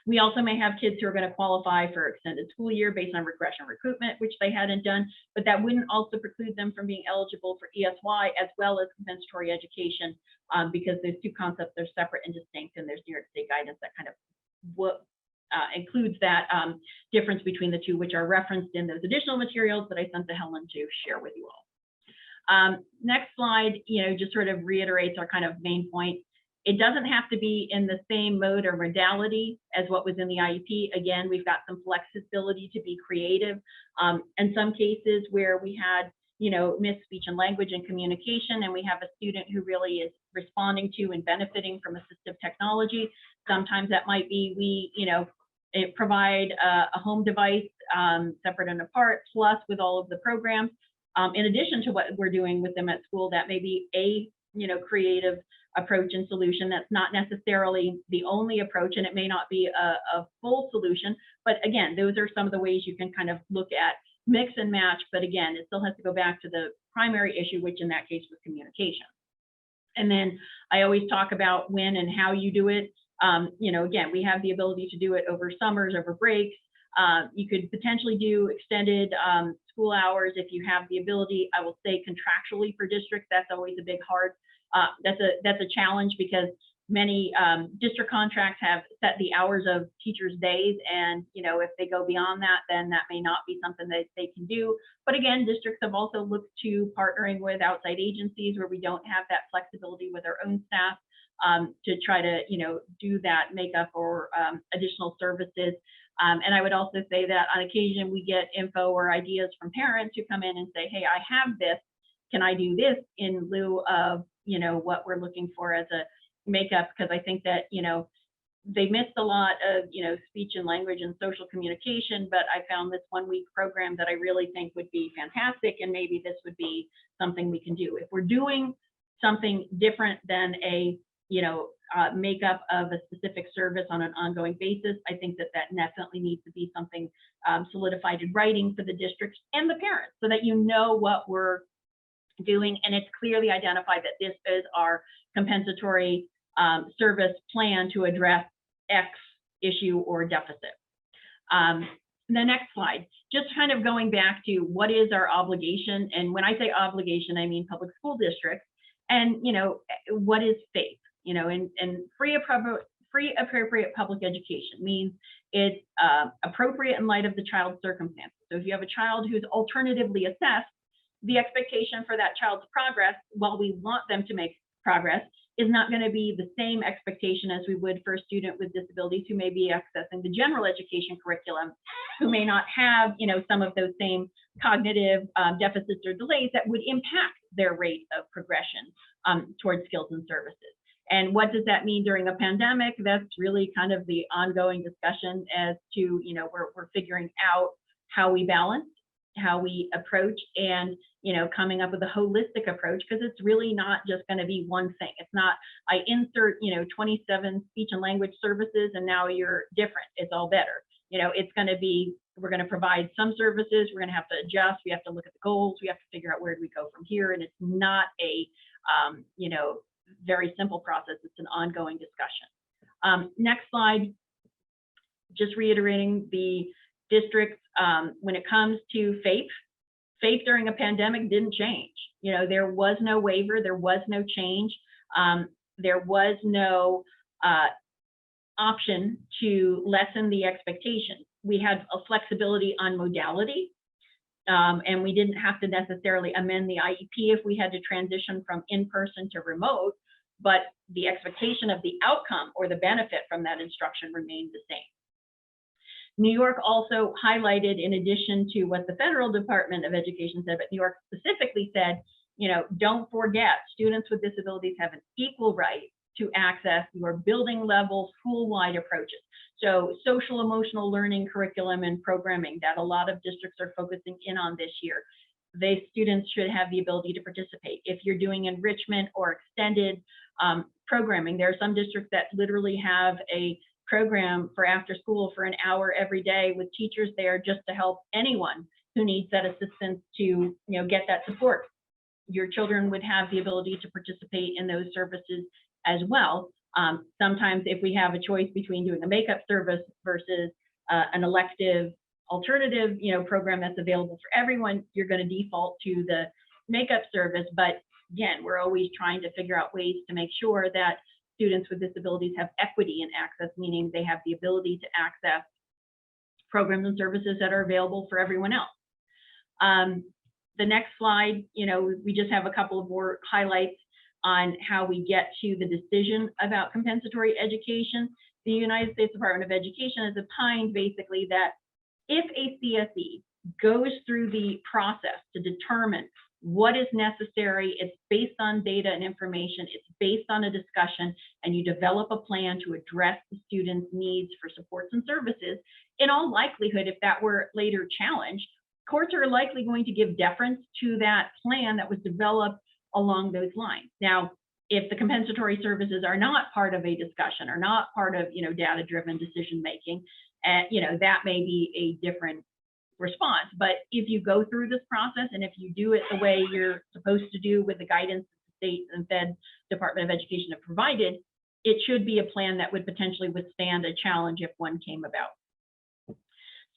We also may have kids who are going to qualify for extended school year based on regression recruitment, which they hadn't done, but that wouldn't also preclude them from being eligible for ESY as well as compensatory education, because those two concepts are separate and distinct, and there's New York State guidance that kind of includes that difference between the two, which are referenced in those additional materials that I sent to Helen to share with you all. Next slide, just sort of reiterates our kind of main point. It doesn't have to be in the same mode or modality as what was in the IEP. Again, we've got some flexibility to be creative. In some cases where we had, missed speech and language and communication, and we have a student who really is responding to and benefiting from assistive technology, sometimes that might be we, provide a home device separate and apart, plus with all of the programs. In addition to what we're doing with them at school, that may be a creative approach and solution. That's not necessarily the only approach, and it may not be a full solution. But again, those are some of the ways you can kind of look at mix and match. But again, it still has to go back to the primary issue, which in that case was communication. And then I always talk about when and how you do it. Again, we have the ability to do it over summers, over breaks. You could potentially do extended school hours if you have the ability. I will say contractually for districts, that's always a big hard. That's a challenge, because many district contracts have set the hours of teachers' days, and if they go beyond that, then that may not be something that they can do. But again, districts have also looked to partnering with outside agencies where we don't have that flexibility with our own staff to try to do that makeup or additional services. And I would also say that on occasion we get info or ideas from parents who come in and say, hey, I have this, can I do this in lieu of what we're looking for as a makeup? Because I think that they missed a lot of speech and language and social communication, but I found this 1-week program that I really think would be fantastic, and maybe this would be something we can do. If we're doing something different than a makeup of a specific service on an ongoing basis, I think that definitely needs to be something solidified in writing for the districts and the parents, so that what we're doing, and it's clearly identified that this is our compensatory service plan to address X issue or deficit. The next slide, just kind of going back to what is our obligation, and when I say obligation, I mean public school districts, and what is FAPE? And free appropriate public education means it's appropriate in light of the child's circumstances. So if you have a child who's alternatively assessed, the expectation for that child's progress, while we want them to make progress, is not going to be the same expectation as we would for a student with disabilities who may be accessing the general education curriculum, who may not have, some of those same cognitive deficits or delays that would impact their rate of progression towards skills and services. And what does that mean during a pandemic? That's really kind of the ongoing discussion as to, we're figuring out how we balance, how we approach, and coming up with a holistic approach, because it's really not just going to be one thing. It's not I insert 27 speech and language services and now you're different, it's all better. It's going to be, we're going to provide some services, we're going to have to adjust, we have to look at the goals, we have to figure out where do we go from here, and it's not a very simple process. It's an ongoing discussion. Next slide, just reiterating the districts, when it comes to FAPE during a pandemic didn't change. There was no waiver, there was no change, there was no option to lessen the expectations. We had a flexibility on modality, and we didn't have to necessarily amend the IEP if we had to transition from in-person to remote, but the expectation of the outcome or the benefit from that instruction remained the same. New York also highlighted, in addition to what the federal Department of Education said, but New York specifically said, don't forget, students with disabilities have an equal right to access your building level school-wide approaches. So social emotional learning curriculum and programming that a lot of districts are focusing in on this year. Students should have the ability to participate. If you're doing enrichment or extended programming, there are some districts that literally have a program for after school for an hour every day with teachers there just to help anyone who needs that assistance to get that support. Your children would have the ability to participate in those services as well. Sometimes if we have a choice between doing a makeup service versus an elective alternative, program that's available for everyone, you're going to default to the makeup service. But again, we're always trying to figure out ways to make sure that students with disabilities have equity in access, meaning they have the ability to access programs and services that are available for everyone else. The next slide, we just have a couple of more highlights on how we get to the decision about compensatory education. The United States Department of Education has opined basically that if a CSE goes through the process to determine what is necessary, it's based on data and information, it's based on a discussion, and you develop a plan to address the student's needs for supports and services, in all likelihood, if that were later challenged, courts are likely going to give deference to that plan that was developed along those lines. Now, if the compensatory services are not part of a discussion, or not part of data-driven decision making, and that may be a different response. But if you go through this process, and if you do it the way you're supposed to do with the guidance the state and Fed Department of Education have provided, it should be a plan that would potentially withstand a challenge if one came about.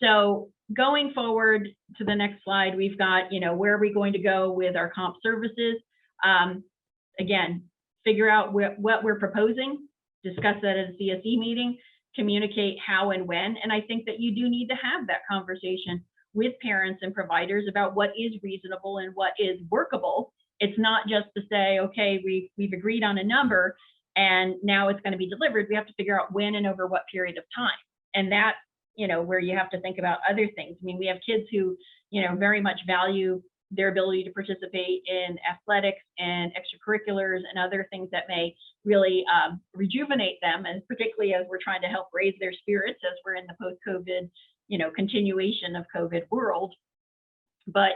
So going forward to the next slide, we've got, where are we going to go with our comp services? Again, figure out what we're proposing, discuss that at a CSE meeting, communicate how and when. And I think that you do need to have that conversation with parents and providers about what is reasonable and what is workable. It's not just to say, okay, we've agreed on a number and now it's going to be delivered. We have to figure out when and over what period of time. And that's, where you have to think about other things. I mean, we have kids who, very much value their ability to participate in athletics and extracurriculars and other things that may really rejuvenate them, and particularly as we're trying to help raise their spirits as we're in the post-COVID, continuation of COVID world. But,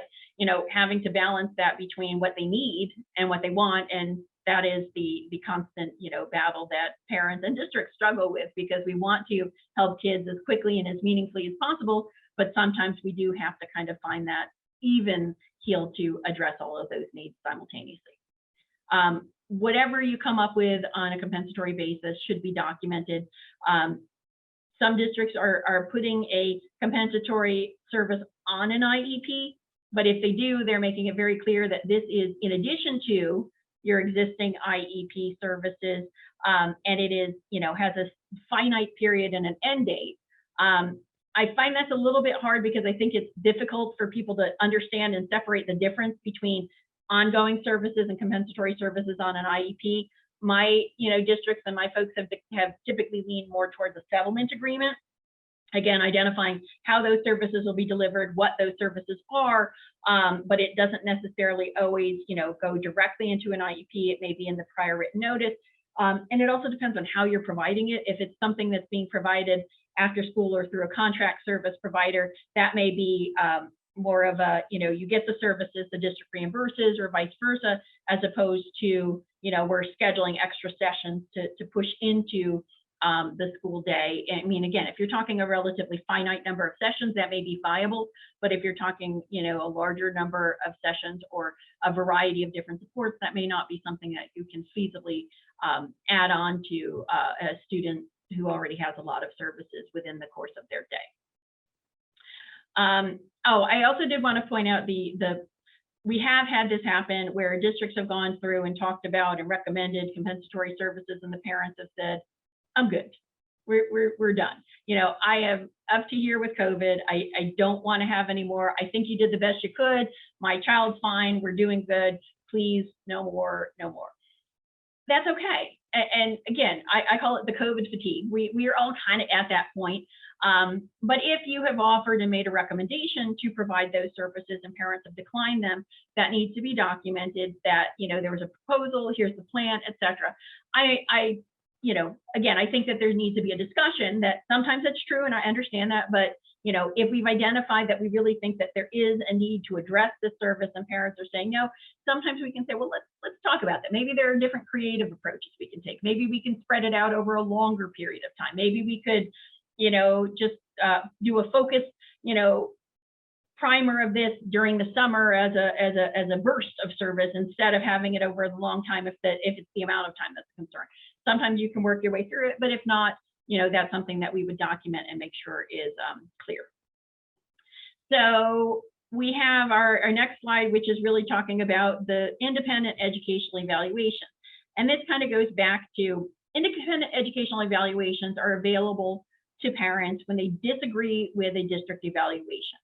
having to balance that between what they need and what they want, and that is the constant, battle that parents and districts struggle with, because we want to help kids as quickly and as meaningfully as possible, but sometimes we do have to kind of find that even keel to address all of those needs simultaneously. Whatever you come up with on a compensatory basis should be documented. Some districts are putting a compensatory service on an IEP, but if they do, they're making it very clear that this is in addition to your existing IEP services, and it is, has a finite period and an end date. I find that's a little bit hard because I think it's difficult for people to understand and separate the difference between ongoing services and compensatory services on an IEP. My, districts and my folks have typically leaned more towards a settlement agreement. Again, identifying how those services will be delivered, what those services are, but it doesn't necessarily always, go directly into an IEP. It may be in the prior written notice. And it also depends on how you're providing it. If it's something that's being provided after school or through a contract service provider, that may be more of a, you get the services, the district reimburses, or vice versa, as opposed to, we're scheduling extra sessions to push into the school day. I mean, again, if you're talking a relatively finite number of sessions, that may be viable, but if you're talking, a larger number of sessions or a variety of different supports, that may not be something that you can feasibly add on to a student who already has a lot of services within the course of their day. I also did want to point out we have had this happen where districts have gone through and talked about and recommended compensatory services, and the parents have said, I'm good. We're done. I am up to here with COVID. I don't want to have any more. I think you did the best you could. My child's fine. We're doing good. Please, no more, no more. That's okay. And again, I call it the COVID fatigue. We are all kind of at that point. But if you have offered and made a recommendation to provide those services and parents have declined them, that needs to be documented that, there was a proposal, here's the plan, etc. Again, I think that there needs to be a discussion that sometimes that's true, and I understand that, but if we've identified that we really think that there is a need to address this service and parents are saying no, sometimes we can say, well, let's talk about that. Maybe there are different creative approaches we can take. Maybe we can spread it out over a longer period of time. Maybe we could, just do a focused, primer of this during the summer as a burst of service instead of having it over a long time if it's the amount of time that's a concern. Sometimes you can work your way through it, but if not, that's something that we would document and make sure is clear. So we have our next slide, which is really talking about the independent educational evaluation. And this kind of goes back to independent educational evaluations are available to parents when they disagree with a district evaluation.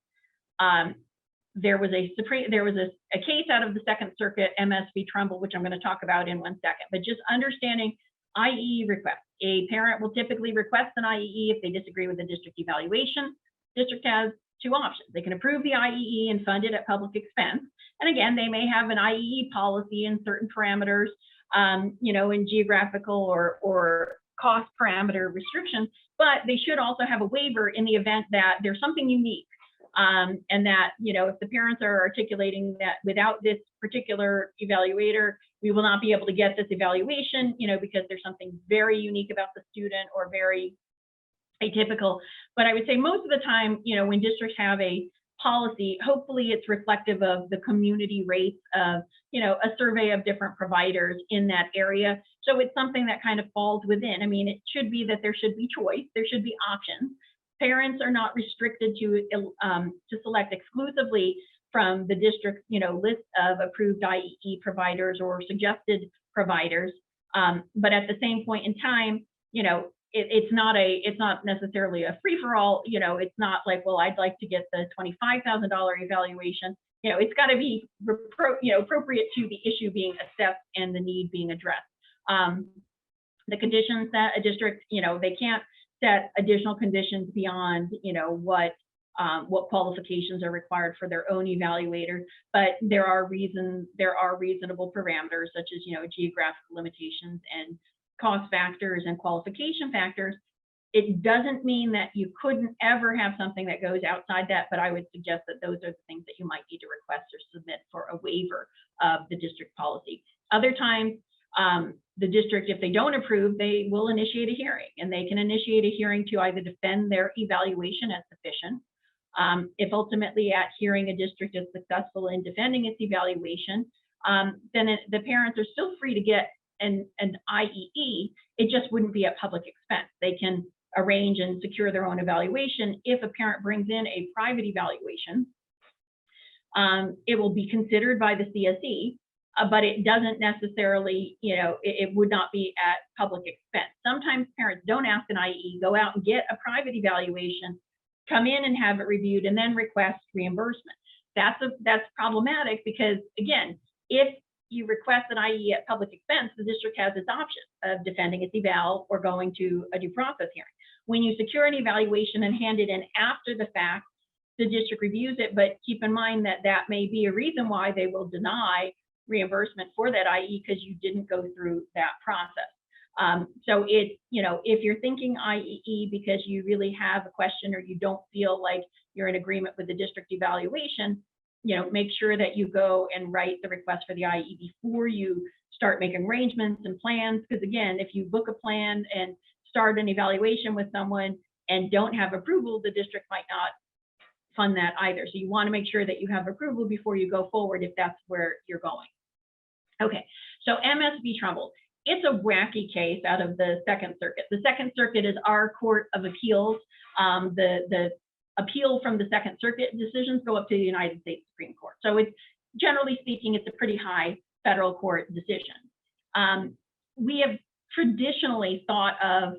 There was a case out of the Second Circuit, MS v. Trumbull, which I'm going to talk about in 1 second, but just understanding IEE requests. A parent will typically request an IEE if they disagree with the district evaluation. District has two options. They can approve the IEE and fund it at public expense. And again, they may have an IEE policy and certain parameters, in geographical or cost parameter restrictions, but they should also have a waiver in the event that there's something unique. And that, if the parents are articulating that without this particular evaluator, we will not be able to get this evaluation, because there's something very unique about the student or very atypical. But I would say most of the time, when districts have a policy, hopefully it's reflective of the community rates of, a survey of different providers in that area. So it's something that kind of falls within. I mean, it should be that there should be choice, there should be options. Parents are not restricted to select exclusively from the district's, list of approved IEE providers or suggested providers. But at the same point in time, it's not necessarily a free-for-all. It's not like, well, I'd like to get the $25,000 evaluation. It's got to be appropriate to the issue being assessed and the need being addressed. The conditions that a district, they can't set additional conditions beyond, what qualifications are required for their own evaluator, but there are reasonable parameters such as, geographical limitations and cost factors and qualification factors. It doesn't mean that you couldn't ever have something that goes outside that, but I would suggest that those are the things that you might need to request or submit for a waiver of the district policy. Other times, the district, if they don't approve, they will initiate a hearing, and they can initiate a hearing to either defend their evaluation as sufficient. If ultimately at hearing a district is successful in defending its evaluation, then the parents are still free to get an IEE. It just wouldn't be at public expense. They can arrange and secure their own evaluation. If a parent brings in a private evaluation, it will be considered by the CSE. But it doesn't necessarily, it would not be at public expense. Sometimes parents don't ask an IE, go out and get a private evaluation, come in and have it reviewed, and then request reimbursement. That's problematic because, again, if you request an IE at public expense, the district has its option of defending its eval or going to a due process hearing. When you secure an evaluation and hand it in after the fact, the district reviews it, but keep in mind that that may be a reason why they will deny reimbursement for that IE because you didn't go through that process. So it's, if you're thinking IEE because you really have a question or you don't feel like you're in agreement with the district evaluation, make sure that you go and write the request for the IE before you start making arrangements and plans. Because again, if you book a plan and start an evaluation with someone and don't have approval, the district might not fund that either. So you want to make sure that you have approval before you go forward if that's where you're going. Okay, so MS v. Trumbull. It's a wacky case out of the Second Circuit. The Second Circuit is our court of appeals. The appeal from the Second Circuit decisions go up to the United States Supreme Court. So it's, generally speaking, it's a pretty high federal court decision. We have traditionally thought of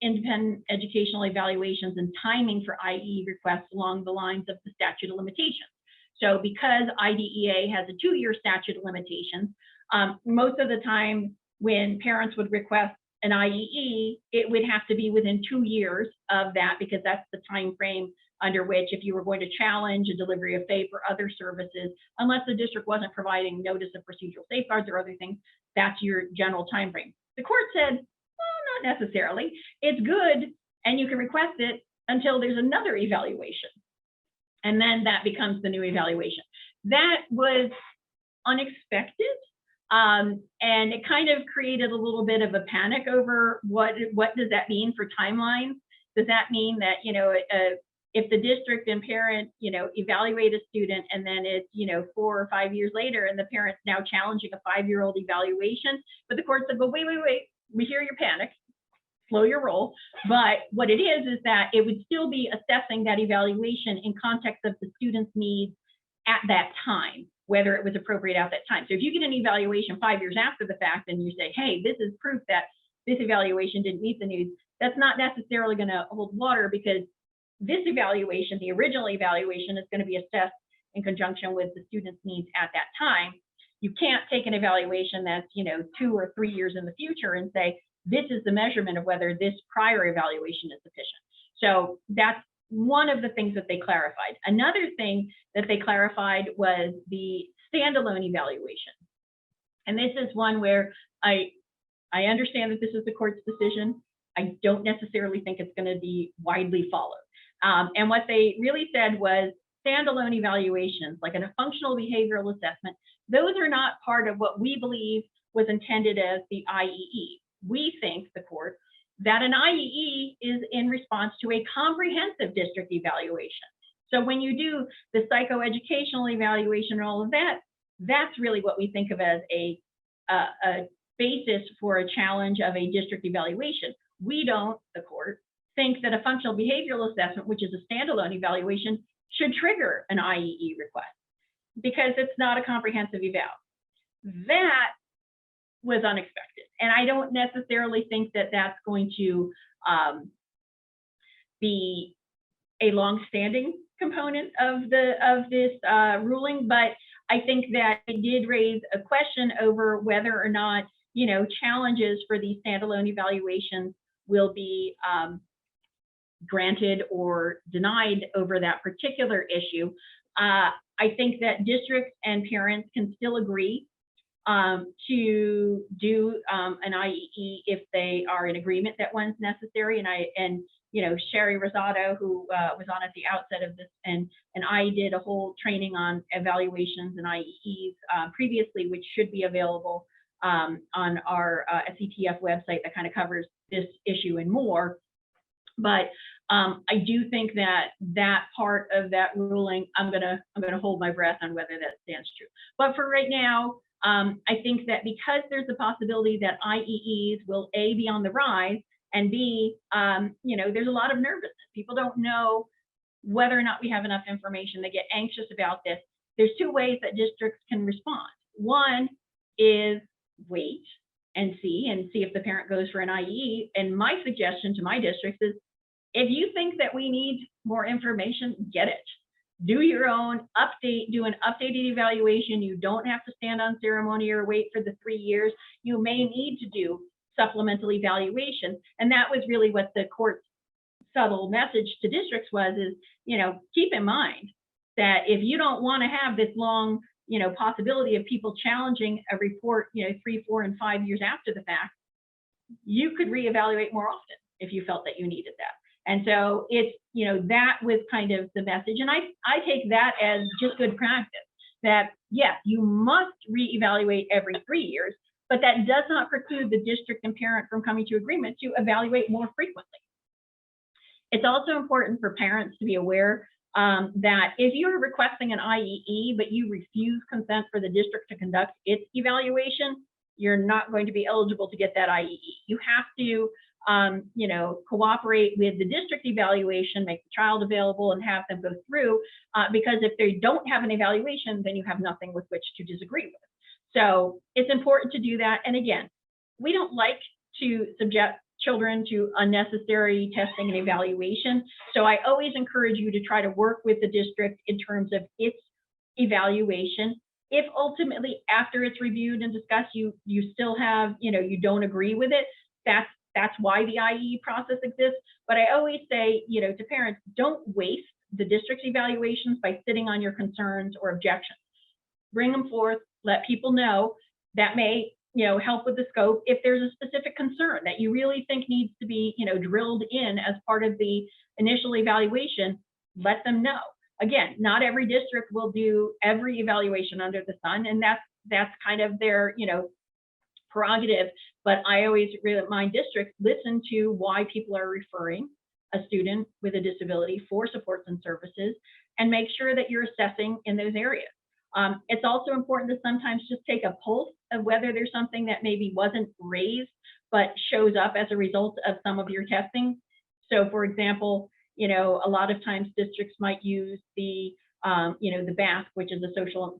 independent educational evaluations and timing for IE requests along the lines of the statute of limitations. So because IDEA has a 2-year statute of limitations, most of the time when parents would request an IEE, it would have to be within 2 years of that because that's the time frame under which if you were going to challenge a delivery of FAPE or other services, unless the district wasn't providing notice of procedural safeguards or other things, that's your general time frame. The court said, well, not necessarily. It's good, and you can request it until there's another evaluation. And then that becomes the new evaluation. That was unexpected. And it kind of created a little bit of a panic over what does that mean for timelines? Does that mean that, if the district and parent, evaluate a student and then it's, 4 or 5 years later and the parent's now challenging a 5-year-old evaluation, but the court said, well, wait, we hear your panic, slow your roll. But what it is that it would still be assessing that evaluation in context of the student's needs at that time, whether it was appropriate at that time. So if you get an evaluation 5 years after the fact and you say, hey, this is proof that this evaluation didn't meet the needs, that's not necessarily going to hold water, because this evaluation, the original evaluation, is going to be assessed in conjunction with the student's needs at that time. You can't take an evaluation that's 2 or 3 years in the future and say, this is the measurement of whether this prior evaluation is sufficient. So that's one of the things that they clarified. Another thing that they clarified was the standalone evaluation. And this is one where I understand that this is the court's decision. I don't necessarily think it's going to be widely followed. And what they really said was standalone evaluations, like a functional behavioral assessment, those are not part of what we believe was intended as the IEE. We think, the court, that an IEE is in response to a comprehensive district evaluation. So when you do the psychoeducational evaluation and all of that, that's really what we think of as a basis for a challenge of a district evaluation. We don't, the court, think that a functional behavioral assessment, which is a standalone evaluation, should trigger an IEE request, because it's not a comprehensive eval. That was unexpected. And I don't necessarily think that that's going to be a long-standing component of this ruling, but I think that it did raise a question over whether or not, challenges for these standalone evaluations will be granted or denied over that particular issue. I think that districts and parents can still agree to do an IEE if they are in agreement that one's necessary. And Sherry Rosado, who was on at the outset of this, and I did a whole training on evaluations and IEEs previously, which should be available on our SETF website, that kind of covers this issue and more. But I do think that that part of that ruling, I'm gonna hold my breath on whether that stands true. But for right now, I think that because there's a possibility that IEEs will A, be on the rise, and B, there's a lot of nervousness. People don't know whether or not we have enough information. They get anxious about this. There's two ways that districts can respond. One is wait and see if the parent goes for an IEE. And my suggestion to my districts is, if you think that we need more information, get it. Do your own update, do an updated evaluation. You don't have to stand on ceremony or wait for the 3 years. You may need to do supplemental evaluation. And that was really what the court's subtle message to districts was, is, keep in mind that if you don't want to have this long, possibility of people challenging a report, 3, 4, and 5 years after the fact, you could reevaluate more often if you felt that you needed that. And so it's, that was kind of the message. And I take that as just good practice, that yes, you must reevaluate every 3 years, but that does not preclude the district and parent from coming to agreement to evaluate more frequently. It's also important for parents to be aware that if you're requesting an IEE, but you refuse consent for the district to conduct its evaluation, you're not going to be eligible to get that IEE. You have to cooperate with the district evaluation, make the child available, and have them go through, because if they don't have an evaluation, then you have nothing with which to disagree with. So it's important to do that. And again, we don't like to subject children to unnecessary testing and evaluation. So I always encourage you to try to work with the district in terms of its evaluation. If ultimately after it's reviewed and discussed, you still have, you don't agree with it, that's why the IE process exists. But I always say, to parents, don't waste the district's evaluations by sitting on your concerns or objections. Bring them forth, let people know. That may, help with the scope. If there's a specific concern that you really think needs to be, drilled in as part of the initial evaluation, let them know. Again, not every district will do every evaluation under the sun, and that's kind of their, prerogative. But I always remind districts, listen to why people are referring, a student with a disability for supports and services, and make sure that you're assessing in those areas. It's also important to sometimes just take a pulse of whether there's something that maybe wasn't raised, but shows up as a result of some of your testing. So for example, a lot of times districts might use the BASC, which is a social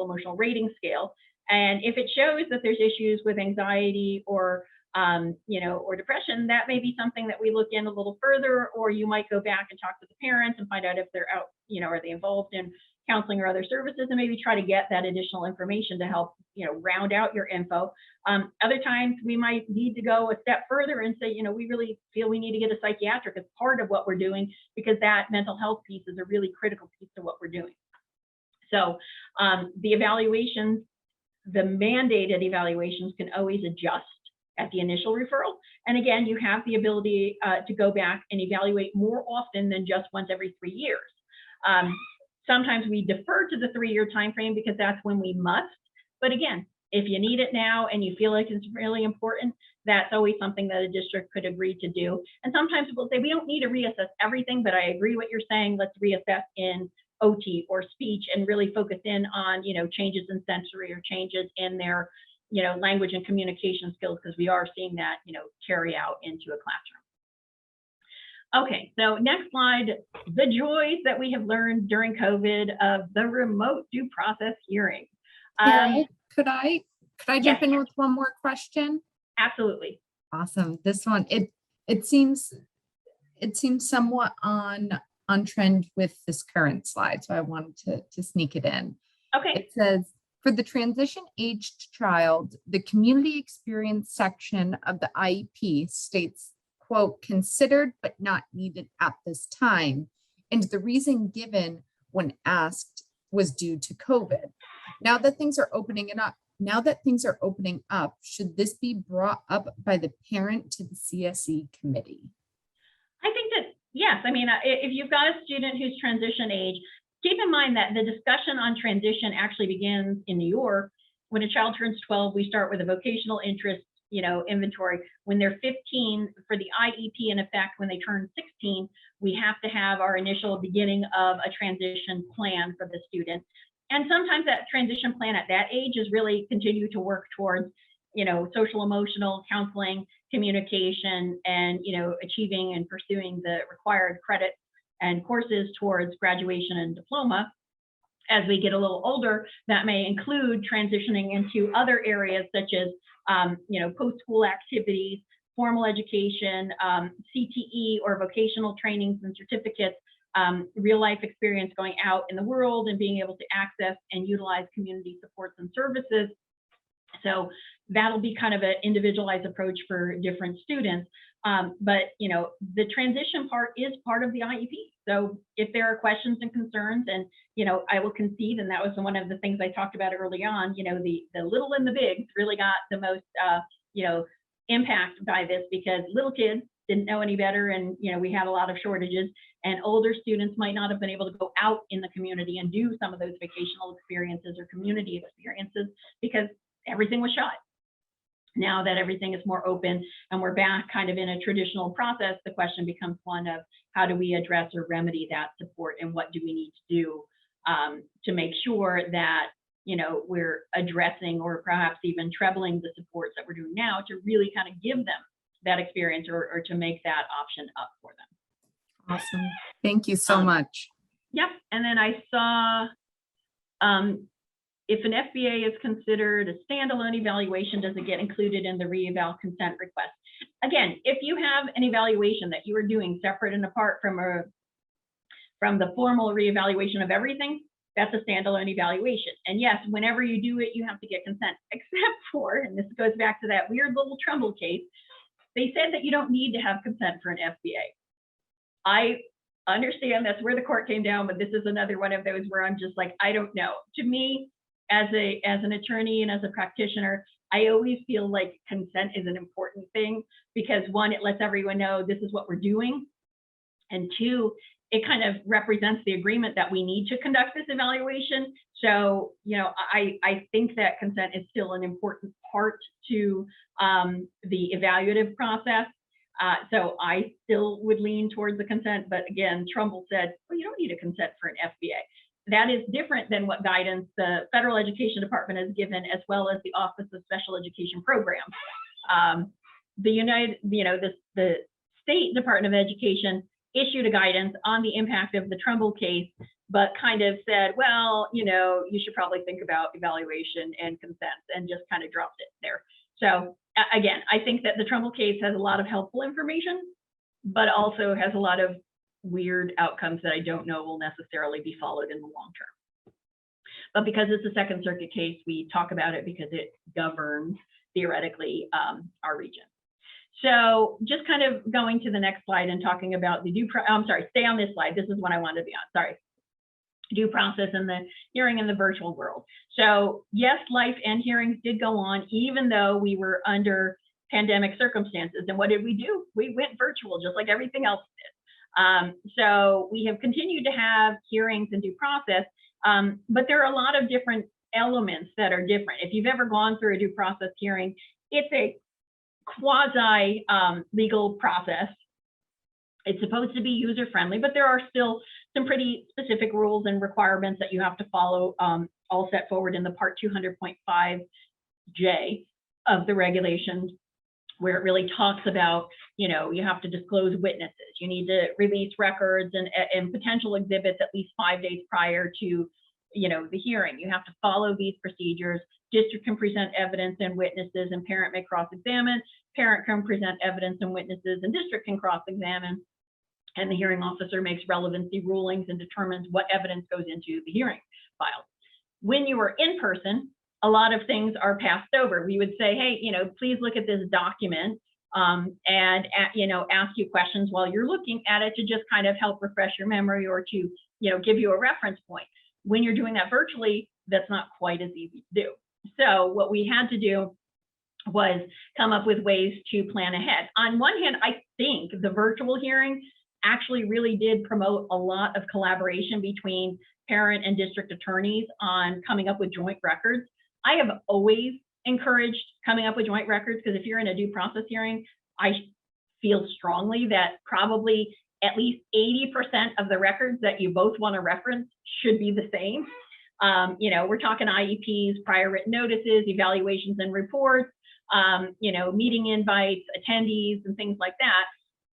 emotional rating scale. And if it shows that there's issues with anxiety or depression, that may be something that we look in a little further, or you might go back and talk to the parents and find out if they're out, are they involved in counseling or other services, and maybe try to get that additional information to help, round out your info. Other times we might need to go a step further and say, we really feel we need to get a psychiatric as part of what we're doing, because that mental health piece is a really critical piece to what we're doing. So the evaluations, the mandated evaluations can always adjust at the initial referral. And again, you have the ability to go back and evaluate more often than just once every 3 years. Sometimes we defer to the 3-year time frame because that's when we must. But again, if you need it now and you feel like it's really important, that's always something that a district could agree to do. And sometimes we'll say, we don't need to reassess everything, but I agree what you're saying. Let's reassess in OT or speech and really focus in on, changes in sensory or changes in their, language and communication skills, because we are seeing that, carry out into a classroom. Okay, so next slide, the joys that we have learned during COVID of the remote due process hearing. Could I jump in with one more question? Absolutely. Awesome. This one, it seems somewhat on trend with this current slide, so I wanted to sneak it in. Okay. It says, for the transition aged child, the community experience section of the IEP states, quote, considered but not needed at this time. And the reason given when asked was due to COVID. Now that things are opening up, should this be brought up by the parent to the CSE committee? I think that, yes. I mean, if you've got a student who's transition age, keep in mind that the discussion on transition actually begins in New York. When a child turns 12, we start with a vocational interest, inventory. When they're 15, for the IEP in effect, when they turn 16, we have to have our initial beginning of a transition plan for the student. And sometimes that transition plan at that age is really continue to work towards, social emotional counseling, communication, and, achieving and pursuing the required credit and courses towards graduation and diploma. As we get a little older, that may include transitioning into other areas such as, post-school activities, formal education, CTE or vocational trainings and certificates, real life experience going out in the world and being able to access and utilize community supports and services. So that'll be kind of an individualized approach for different students. But the transition part is part of the IEP. So if there are questions and concerns, and I will concede, and that was one of the things I talked about early on, the little and the big really got the most impact by this, because little kids didn't know any better, and we had a lot of shortages, and older students might not have been able to go out in the community and do some of those vocational experiences or community experiences because everything was shut. Now that everything is more open and we're back kind of in a traditional process, the question becomes one of how do we address or remedy that support, and what do we need to do to make sure that we're addressing or perhaps even trebling the supports that we're doing now to really kind of give them that experience or to make that option up for them. Awesome. Thank you so much. Yep. And then I saw if an FBA is considered a standalone evaluation, does it get included in the re-eval consent request? Again, if you have an evaluation that you are doing separate and apart from the formal re-evaluation of everything, that's a standalone evaluation. And yes, whenever you do it, you have to get consent, except for, and this goes back to that weird little Trumbull case, they said that you don't need to have consent for an FBA. I understand that's where the court came down, but this is another one of those where I'm just like, I don't know. To me, as an attorney and as a practitioner, I always feel like consent is an important thing, because one, it lets everyone know this is what we're doing. And two, it kind of represents the agreement that we need to conduct this evaluation. So, I think that consent is still an important part to the evaluative process. So I still would lean towards the consent, but again, Trumbull said, well, you don't need a consent for an FBA. That is different than what guidance the Federal Education Department has given, as well as the Office of Special Education Programs. The State Department of Education issued a guidance on the impact of the Trumbull case, but kind of said, well, you should probably think about evaluation and consent, and just kind of dropped it there. So again, I think that the Trumbull case has a lot of helpful information, but also has a lot of weird outcomes that I don't know will necessarily be followed in the long term. But because it's a Second Circuit case, we talk about it because it governs theoretically our region. So just kind of going to the next slide and talking about the stay on this slide. This is what I wanted to be on, sorry. Due process and the hearing in the virtual world. So yes, life and hearings did go on, even though we were under pandemic circumstances. And what did we do? We went virtual, just like everything else did. So we have continued to have hearings and due process, but there are a lot of different elements that are different. If you've ever gone through a due process hearing, it's a quasi legal process. It's supposed to be user friendly, but there are still some pretty specific rules and requirements that you have to follow, all set forward in the Part 200.5J of the regulations, where it really talks about, you have to disclose witnesses. You need to release records and potential exhibits at least 5 days prior to, the hearing. You have to follow these procedures. District can present evidence and witnesses, and parent may cross-examine. Parent can present evidence and witnesses, and district can cross-examine. And the hearing officer makes relevancy rulings and determines what evidence goes into the hearing file. When you are in person, a lot of things are passed over. We would say, hey, please look at this document and ask you questions while you're looking at it to just kind of help refresh your memory or to, give you a reference point. When you're doing that virtually, that's not quite as easy to do. So what we had to do was come up with ways to plan ahead. On one hand, I think the virtual hearing actually really did promote a lot of collaboration between parent and district attorneys on coming up with joint records. I have always encouraged coming up with joint records, because if you're in a due process hearing, I feel strongly that probably at least 80% of the records that you both want to reference should be the same. We're talking IEPs, prior written notices, evaluations and reports, meeting invites, attendees, and things like that.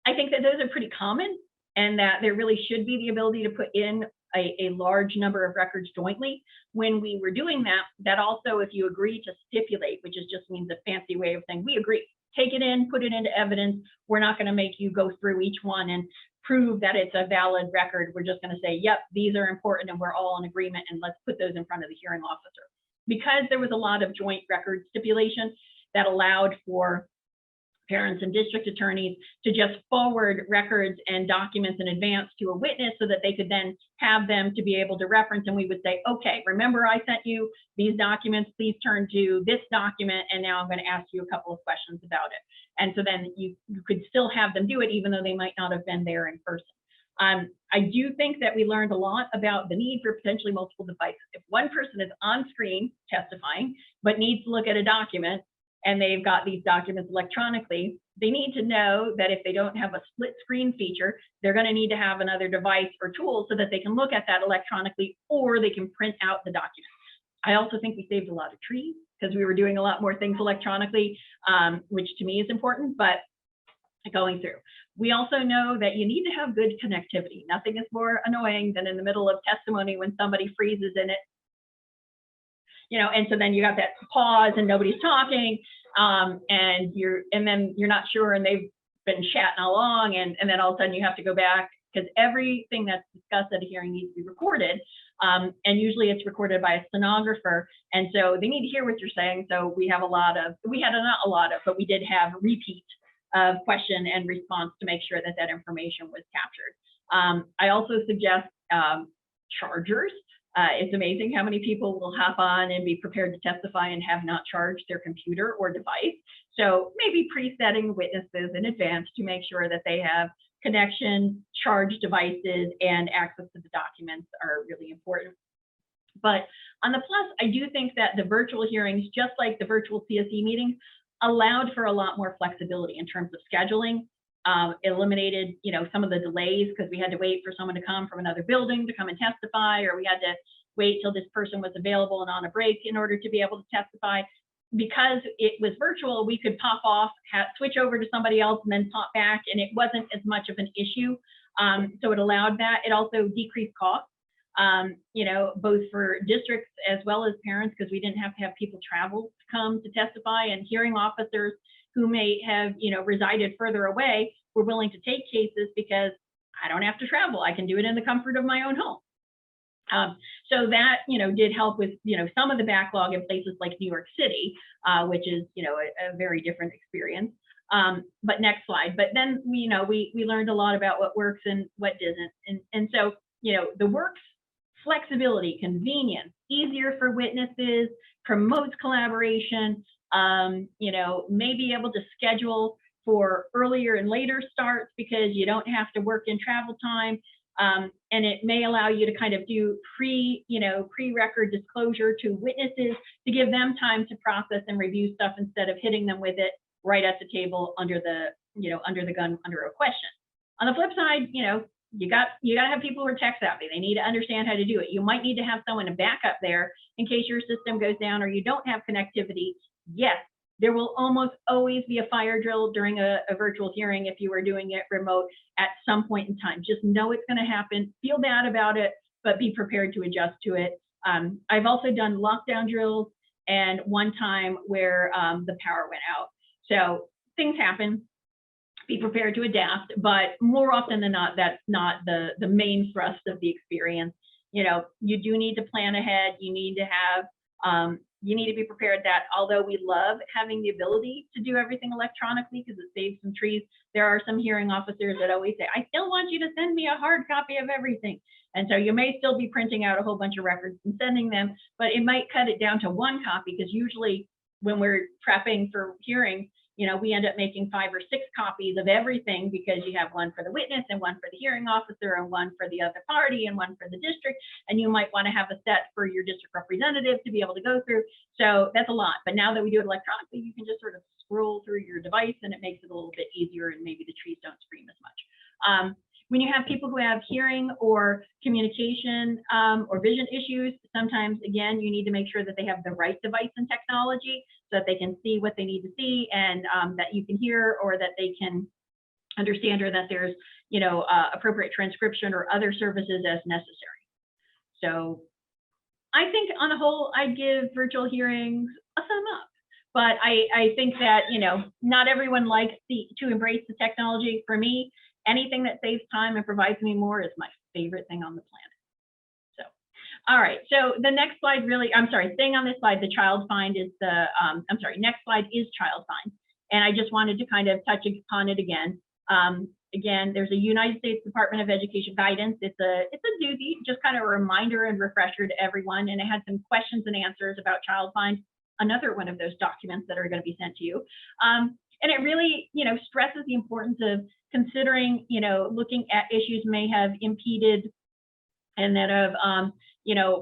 I think that those are pretty common, and that there really should be the ability to put in a large number of records jointly. When we were doing that, that also, if you agree to stipulate, which is just means a fancy way of saying we agree, take it in, put it into evidence. We're not going to make you go through each one and prove that it's a valid record. We're just going to say, yep, these are important and we're all in agreement, and let's put those in front of the hearing officer. Because there was a lot of joint record stipulation, that allowed for parents and district attorneys to just forward records and documents in advance to a witness so that they could then have them to be able to reference. And we would say, okay, remember I sent you these documents, please turn to this document, and now I'm going to ask you a couple of questions about it. And so then you could still have them do it, even though they might not have been there in person. I do think that we learned a lot about the need for potentially multiple devices. If one person is on screen testifying, but needs to look at a document, and they've got these documents electronically, they need to know that if they don't have a split screen feature, they're going to need to have another device or tool so that they can look at that electronically, or they can print out the document. I also think we saved a lot of trees because we were doing a lot more things electronically, which to me is important, but going through. We also know that you need to have good connectivity. Nothing is more annoying than in the middle of testimony when somebody freezes in it. And so then you got that pause and nobody's talking, and then you're not sure, and they've been chatting along, and then all of a sudden you have to go back, because everything that's discussed at a hearing needs to be recorded, and usually it's recorded by a stenographer, and so they need to hear what you're saying. So we have not a lot of, but we did have repeat of question and response to make sure that that information was captured. I also suggest chargers. It's amazing how many people will hop on and be prepared to testify and have not charged their computer or device. So maybe pre-setting witnesses in advance to make sure that they have connection, charged devices, and access to the documents are really important. But on the plus, I do think that the virtual hearings, just like the virtual CSE meetings, allowed for a lot more flexibility in terms of scheduling. eliminated, some of the delays because we had to wait for someone to come from another building to come and testify, or we had to wait till this person was available and on a break in order to be able to testify. Because it was virtual, we could pop off, switch over to somebody else, and then pop back, and it wasn't as much of an issue. So it allowed that. It also decreased costs, both for districts as well as parents, because we didn't have to have people travel to come to testify, and hearing officers who may have, resided further away were willing to take cases because I don't have to travel. I can do it in the comfort of my own home. So that, did help with, some of the backlog in places like New York City, which is, a very different experience. But next slide. But then, we learned a lot about what works and what doesn't. And so, the works flexibility, convenience, easier for witnesses, promotes collaboration, may be able to schedule for earlier and later starts because you don't have to work in travel time. And it may allow you to kind of do pre-record disclosure to witnesses to give them time to process and review stuff instead of hitting them with it right at the table under the gun under a question. On the flip side, you got to have people who are tech savvy. They need to understand how to do it. You might need to have someone to back up there in case your system goes down or you don't have connectivity. Yes, there will almost always be a fire drill during a virtual hearing if you are doing it remote at some point in time. Just know it's going to happen. Feel bad about it, but be prepared to adjust to it. I've also done lockdown drills and one time where the power went out. So things happen. Be prepared to adapt, but more often than not, that's not the main thrust of the experience. You do need to plan ahead. You need to have you need to be prepared that although we love having the ability to do everything electronically because it saves some trees, there are some hearing officers that always say, I still want you to send me a hard copy of everything. And so you may still be printing out a whole bunch of records and sending them, but it might cut it down to one copy because usually when we're prepping for hearings, we end up making 5 or 6 copies of everything because you have one for the witness and one for the hearing officer and one for the other party and one for the district. And you might want to have a set for your district representative to be able to go through. So that's a lot. But now that we do it electronically, you can just sort of scroll through your device and it makes it a little bit easier and maybe the trees don't scream as much. When you have people who have hearing or communication or vision issues, sometimes, again, you need to make sure that they have the right device and technology so that they can see what they need to see and that you can hear or that they can understand or that there's, appropriate transcription or other services as necessary. So I think on the whole, I'd give virtual hearings a thumb up. But I think that, not everyone likes to embrace the technology. For me, anything that saves time and provides me more is my favorite thing on the planet. So, all right. So the next slide staying on this slide, the child find is next slide is child find. And I just wanted to kind of touch upon it again. Again, there's a United States Department of Education guidance. It's a doozy, just kind of a reminder and refresher to everyone. And it had some questions and answers about child find, another one of those documents that are going to be sent to you. And it really, stresses the importance of considering, looking at issues may have impeded and that have,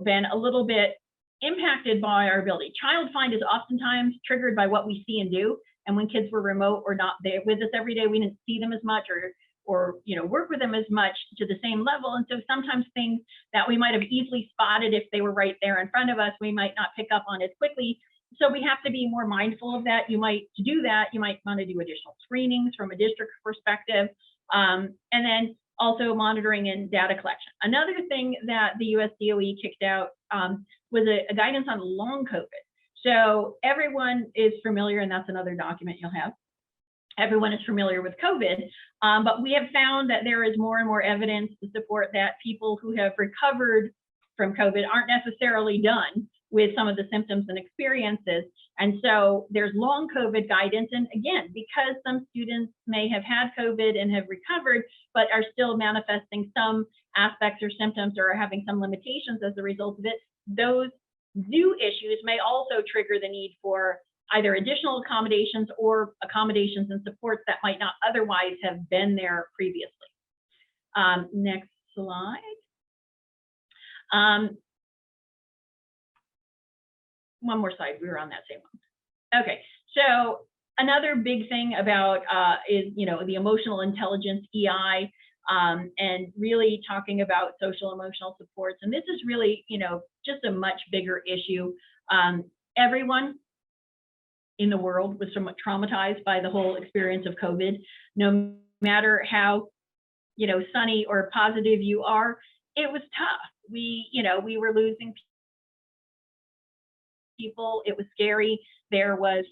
been a little bit impacted by our ability. Child find is oftentimes triggered by what we see and do. And when kids were remote or not there with us every day, we didn't see them as much or work with them as much to the same level. And so sometimes things that we might have easily spotted if they were right there in front of us, we might not pick up on as quickly. So we have to be more mindful of that. To do that, you might want to do additional screenings from a district perspective, and then also monitoring and data collection. Another thing that the US DOE kicked out was a guidance on long COVID. So everyone is familiar, and that's another document you'll have. Everyone is familiar with COVID, but we have found that there is more and more evidence to support that people who have recovered from COVID aren't necessarily done with some of the symptoms and experiences. And so there's long COVID guidance. And again, because some students may have had COVID and have recovered, but are still manifesting some aspects or symptoms or are having some limitations as a result of it, those new issues may also trigger the need for either additional accommodations or accommodations and supports that might not otherwise have been there previously. Next slide. One more slide, we were on that same one. Okay, so Another big thing about is, the emotional intelligence, EI, and really talking about social emotional supports. And this is really, just a much bigger issue. Everyone in the world was somewhat traumatized by the whole experience of COVID. No matter how, sunny or positive you are, it was tough. We were losing people. It was scary. There was,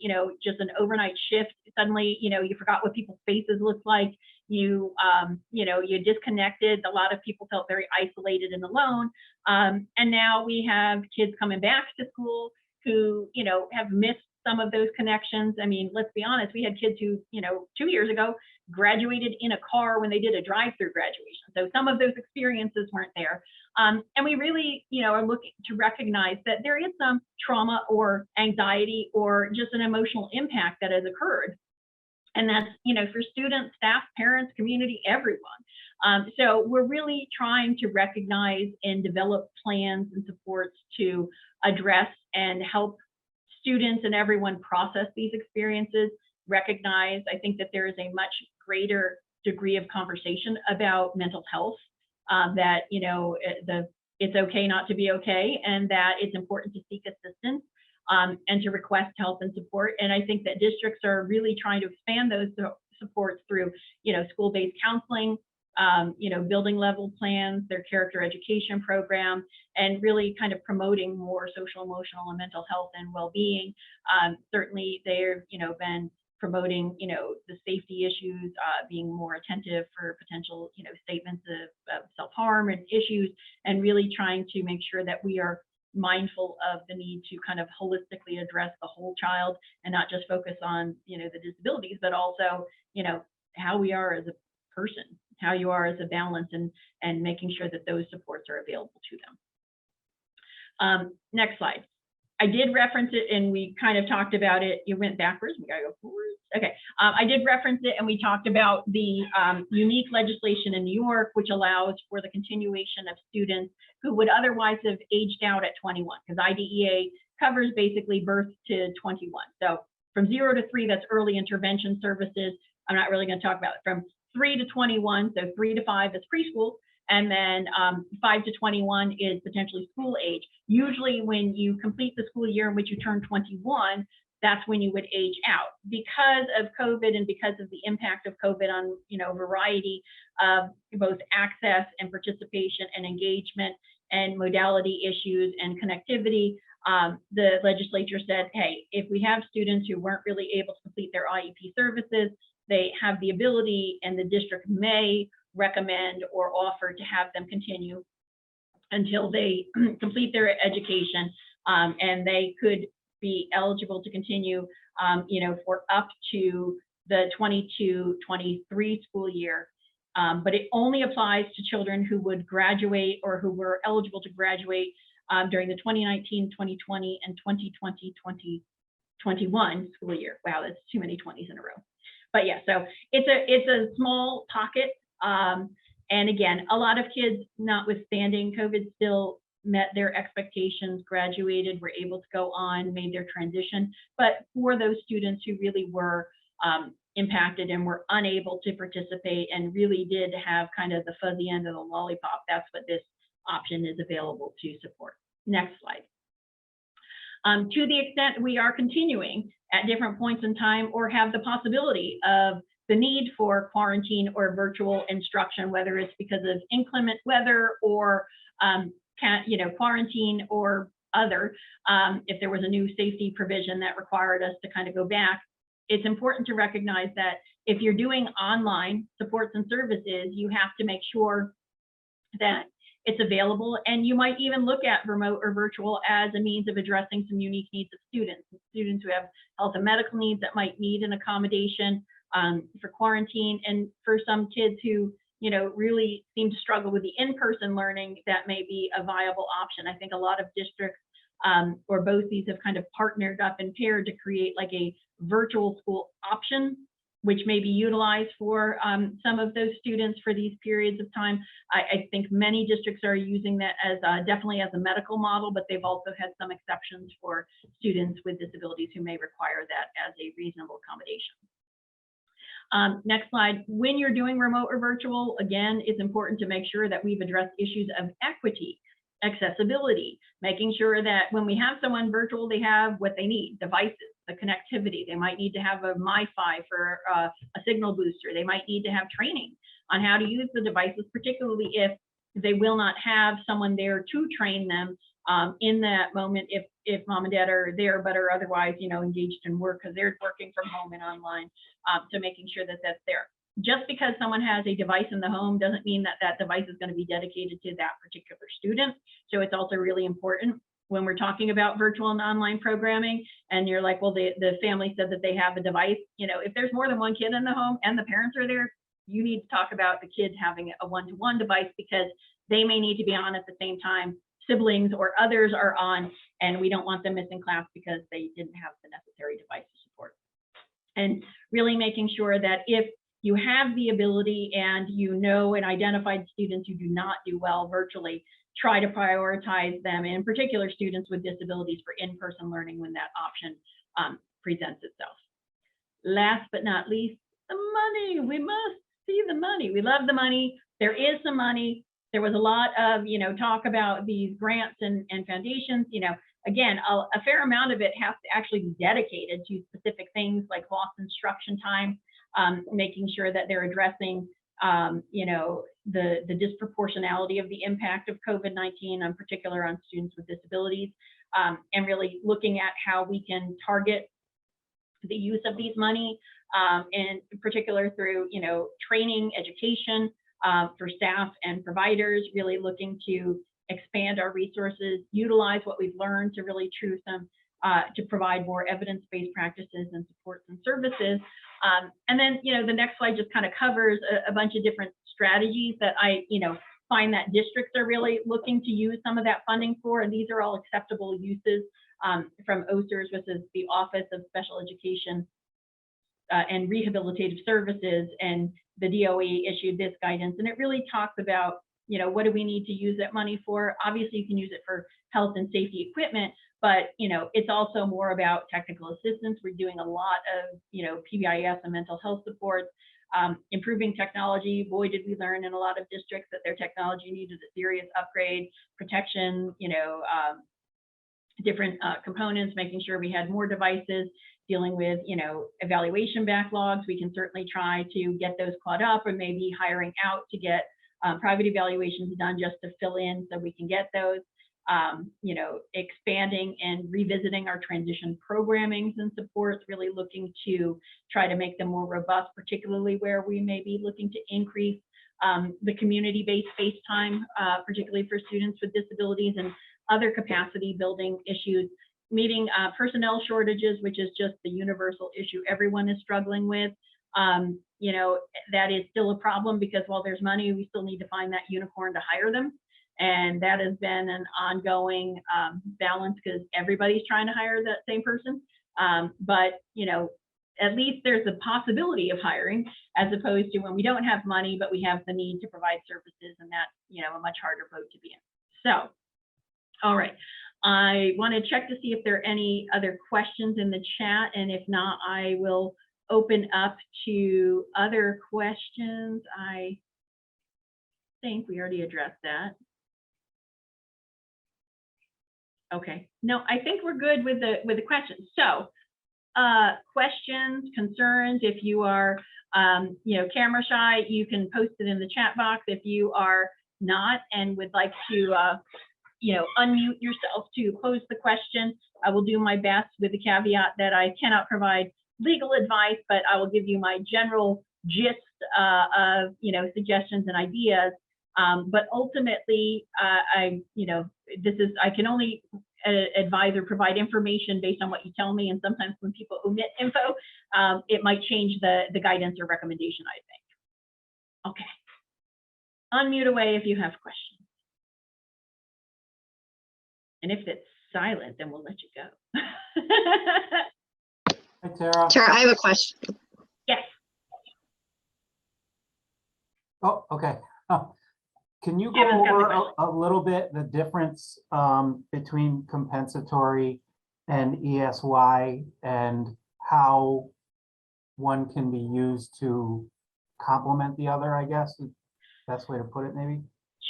just an overnight shift. Suddenly, you forgot what people's faces looked like. You disconnected. A lot of people felt very isolated and alone. And now we have kids coming back to school who, have missed some of those connections. I mean, let's be honest, we had kids who, 2 years ago graduated in a car when they did a drive-through graduation. So some of those experiences weren't there. And we really, are looking to recognize that there is some trauma or anxiety or just an emotional impact that has occurred. And that's, for students, staff, parents, community, everyone. So we're really trying to recognize and develop plans and supports to address and help students and everyone process these experiences, recognize, I think that there is a much greater degree of conversation about mental health, that, it's okay not to be okay, and that it's important to seek assistance and to request help and support. And I think that districts are really trying to expand those supports through, school-based counseling, building level plans, their character education program, and really kind of promoting more social, emotional, and mental health and well-being. Certainly they've, been promoting, the safety issues, being more attentive for potential, statements of self-harm and issues, and really trying to make sure that we are mindful of the need to kind of holistically address the whole child and not just focus on, the disabilities, but also, how we are as a person, how you are as a balance, and making sure that those supports are available to them. Next slide. I did reference it and we kind of talked about it. You went backwards, we gotta go forward. Okay, I did reference it and we talked about the unique legislation in New York, which allows for the continuation of students who would otherwise have aged out at 21, because IDEA covers basically birth to 21. So from 0 to 3, that's early intervention services. I'm not really gonna talk about it. From 3 to 21, so 3 to 5 is preschool, and then 5 to 21 is potentially school age. Usually when you complete the school year in which you turn 21, that's when you would age out. Because of COVID and because of the impact of COVID on, a variety of both access and participation and engagement and modality issues and connectivity, the legislature said, hey, if we have students who weren't really able to complete their IEP services, they have the ability, and the district may recommend or offer to have them continue until they complete their education, and they could be eligible to continue, for up to the 22-23 school year. But it only applies to children who would graduate or who were eligible to graduate during the 2019, 2020, and 2020-2021 school year. Wow, that's too many 20s in a row. But yeah, so it's a small pocket. And again, a lot of kids, notwithstanding COVID, still met their expectations, graduated, were able to go on, made their transition. But for those students who really were impacted and were unable to participate and really did have kind of the fuzzy end of the lollipop, that's what this option is available to support. Next slide. To the extent we are continuing at different points in time or have the possibility of the need for quarantine or virtual instruction, whether it's because of inclement weather or quarantine or other, if there was a new safety provision that required us to kind of go back, it's important to recognize that if you're doing online supports and services, you have to make sure that it's available, and you might even look at remote or virtual as a means of addressing some unique needs of students who have health and medical needs that might need an accommodation for quarantine, and for some kids who really seem to struggle with the in-person learning, that may be a viable option. I think a lot of districts or BOCES have kind of partnered up and paired to create like a virtual school option which may be utilized for some of those students for these periods of time. I think many districts are using that as definitely as a medical model, but they've also had some exceptions for students with disabilities who may require that as a reasonable accommodation. Next slide. When you're doing remote or virtual, again, it's important to make sure that we've addressed issues of equity, accessibility, making sure that when we have someone virtual, they have what they need, devices, the connectivity. They might need to have a MiFi for a signal booster. They might need to have training on how to use the devices, particularly if they will not have someone there to train them in that moment if mom and dad are there but are otherwise, you know, engaged in work because they're working from home and online, so making sure that that's there. Just because someone has a device in the home doesn't mean that that device is going to be dedicated to that particular student. So it's also really important when we're talking about virtual and online programming and you're like, well, the family said that they have a device. You know, if there's more than one kid in the home and the parents are there, you need to talk about the kids having a one-to-one device because they may need to be on at the same time. Siblings or others are on, and we don't want them missing class because they didn't have the necessary device support. And really making sure that if you have the ability and you know and identified students who do not do well virtually, try to prioritize them, in particular students with disabilities, for in-person learning when that option presents itself. Last but not least, the money. We must see the money. We love the money. There is some money. There was a lot of, you know, talk about these grants and foundations. You know, again, a fair amount of it has to actually be dedicated to specific things like lost instruction time, making sure that they're addressing, you know, the disproportionality of the impact of COVID-19, in particular on students with disabilities, and really looking at how we can target the use of these money, and in particular through, you know, training, education, for staff and providers, really looking to expand our resources, utilize what we've learned to really truth them, to provide more evidence-based practices and supports and services. And then, you know, the next slide just kind of covers a bunch of different strategies that I, you know, find that districts are really looking to use some of that funding for, and these are all acceptable uses from OSERS, which is the Office of Special Education and Rehabilitative Services, and the DOE issued this guidance, and it really talks about, you know, what do we need to use that money for? Obviously, you can use it for health and safety equipment, but, you know, it's also more about technical assistance. We're doing a lot of, you know, PBIS and mental health supports, improving technology. Boy, did we learn in a lot of districts that their technology needed a serious upgrade, protection, you know, different components, making sure we had more devices, dealing with, you know, evaluation backlogs. We can certainly try to get those caught up, or maybe hiring out to get private evaluations done just to fill in so we can get those, you know, expanding and revisiting our transition programmings and supports, really looking to try to make them more robust, particularly where we may be looking to increase the community-based face time, particularly for students with disabilities, and other capacity building issues, meeting personnel shortages, which is just the universal issue everyone is struggling with. You know, that is still a problem because while there's money, we still need to find that unicorn to hire them. And that has been an ongoing balance because everybody's trying to hire that same person. But, you know, at least there's a possibility of hiring, as opposed to when we don't have money, but we have the need to provide services, and that's, you know, a much harder boat to be in. So, all right. I want to check to see if there are any other questions in the chat, and if not, I will open up to other questions. I think we already addressed that. Okay, no, I think we're good with the questions. So, questions, concerns. If you are, you know, camera shy, you can post it in the chat box. If you are not and would like to, you know, unmute yourself to pose the question, I will do my best, with the caveat that I cannot provide legal advice, but I will give you my general gist of, you know, suggestions and ideas. But ultimately, you know, I can only advise or provide information based on what you tell me. And sometimes when people omit info, it might change the guidance or recommendation, I think. Okay. Unmute away if you have questions. And if it's silent, then we'll let you go. Hi, Tara. Tara, I have a question. Yes. Oh, okay. Can you Kevin's go got the over question. a little bit the difference between compensatory and ESY and how one can be used to complement the other, I guess, is the best way to put it, maybe?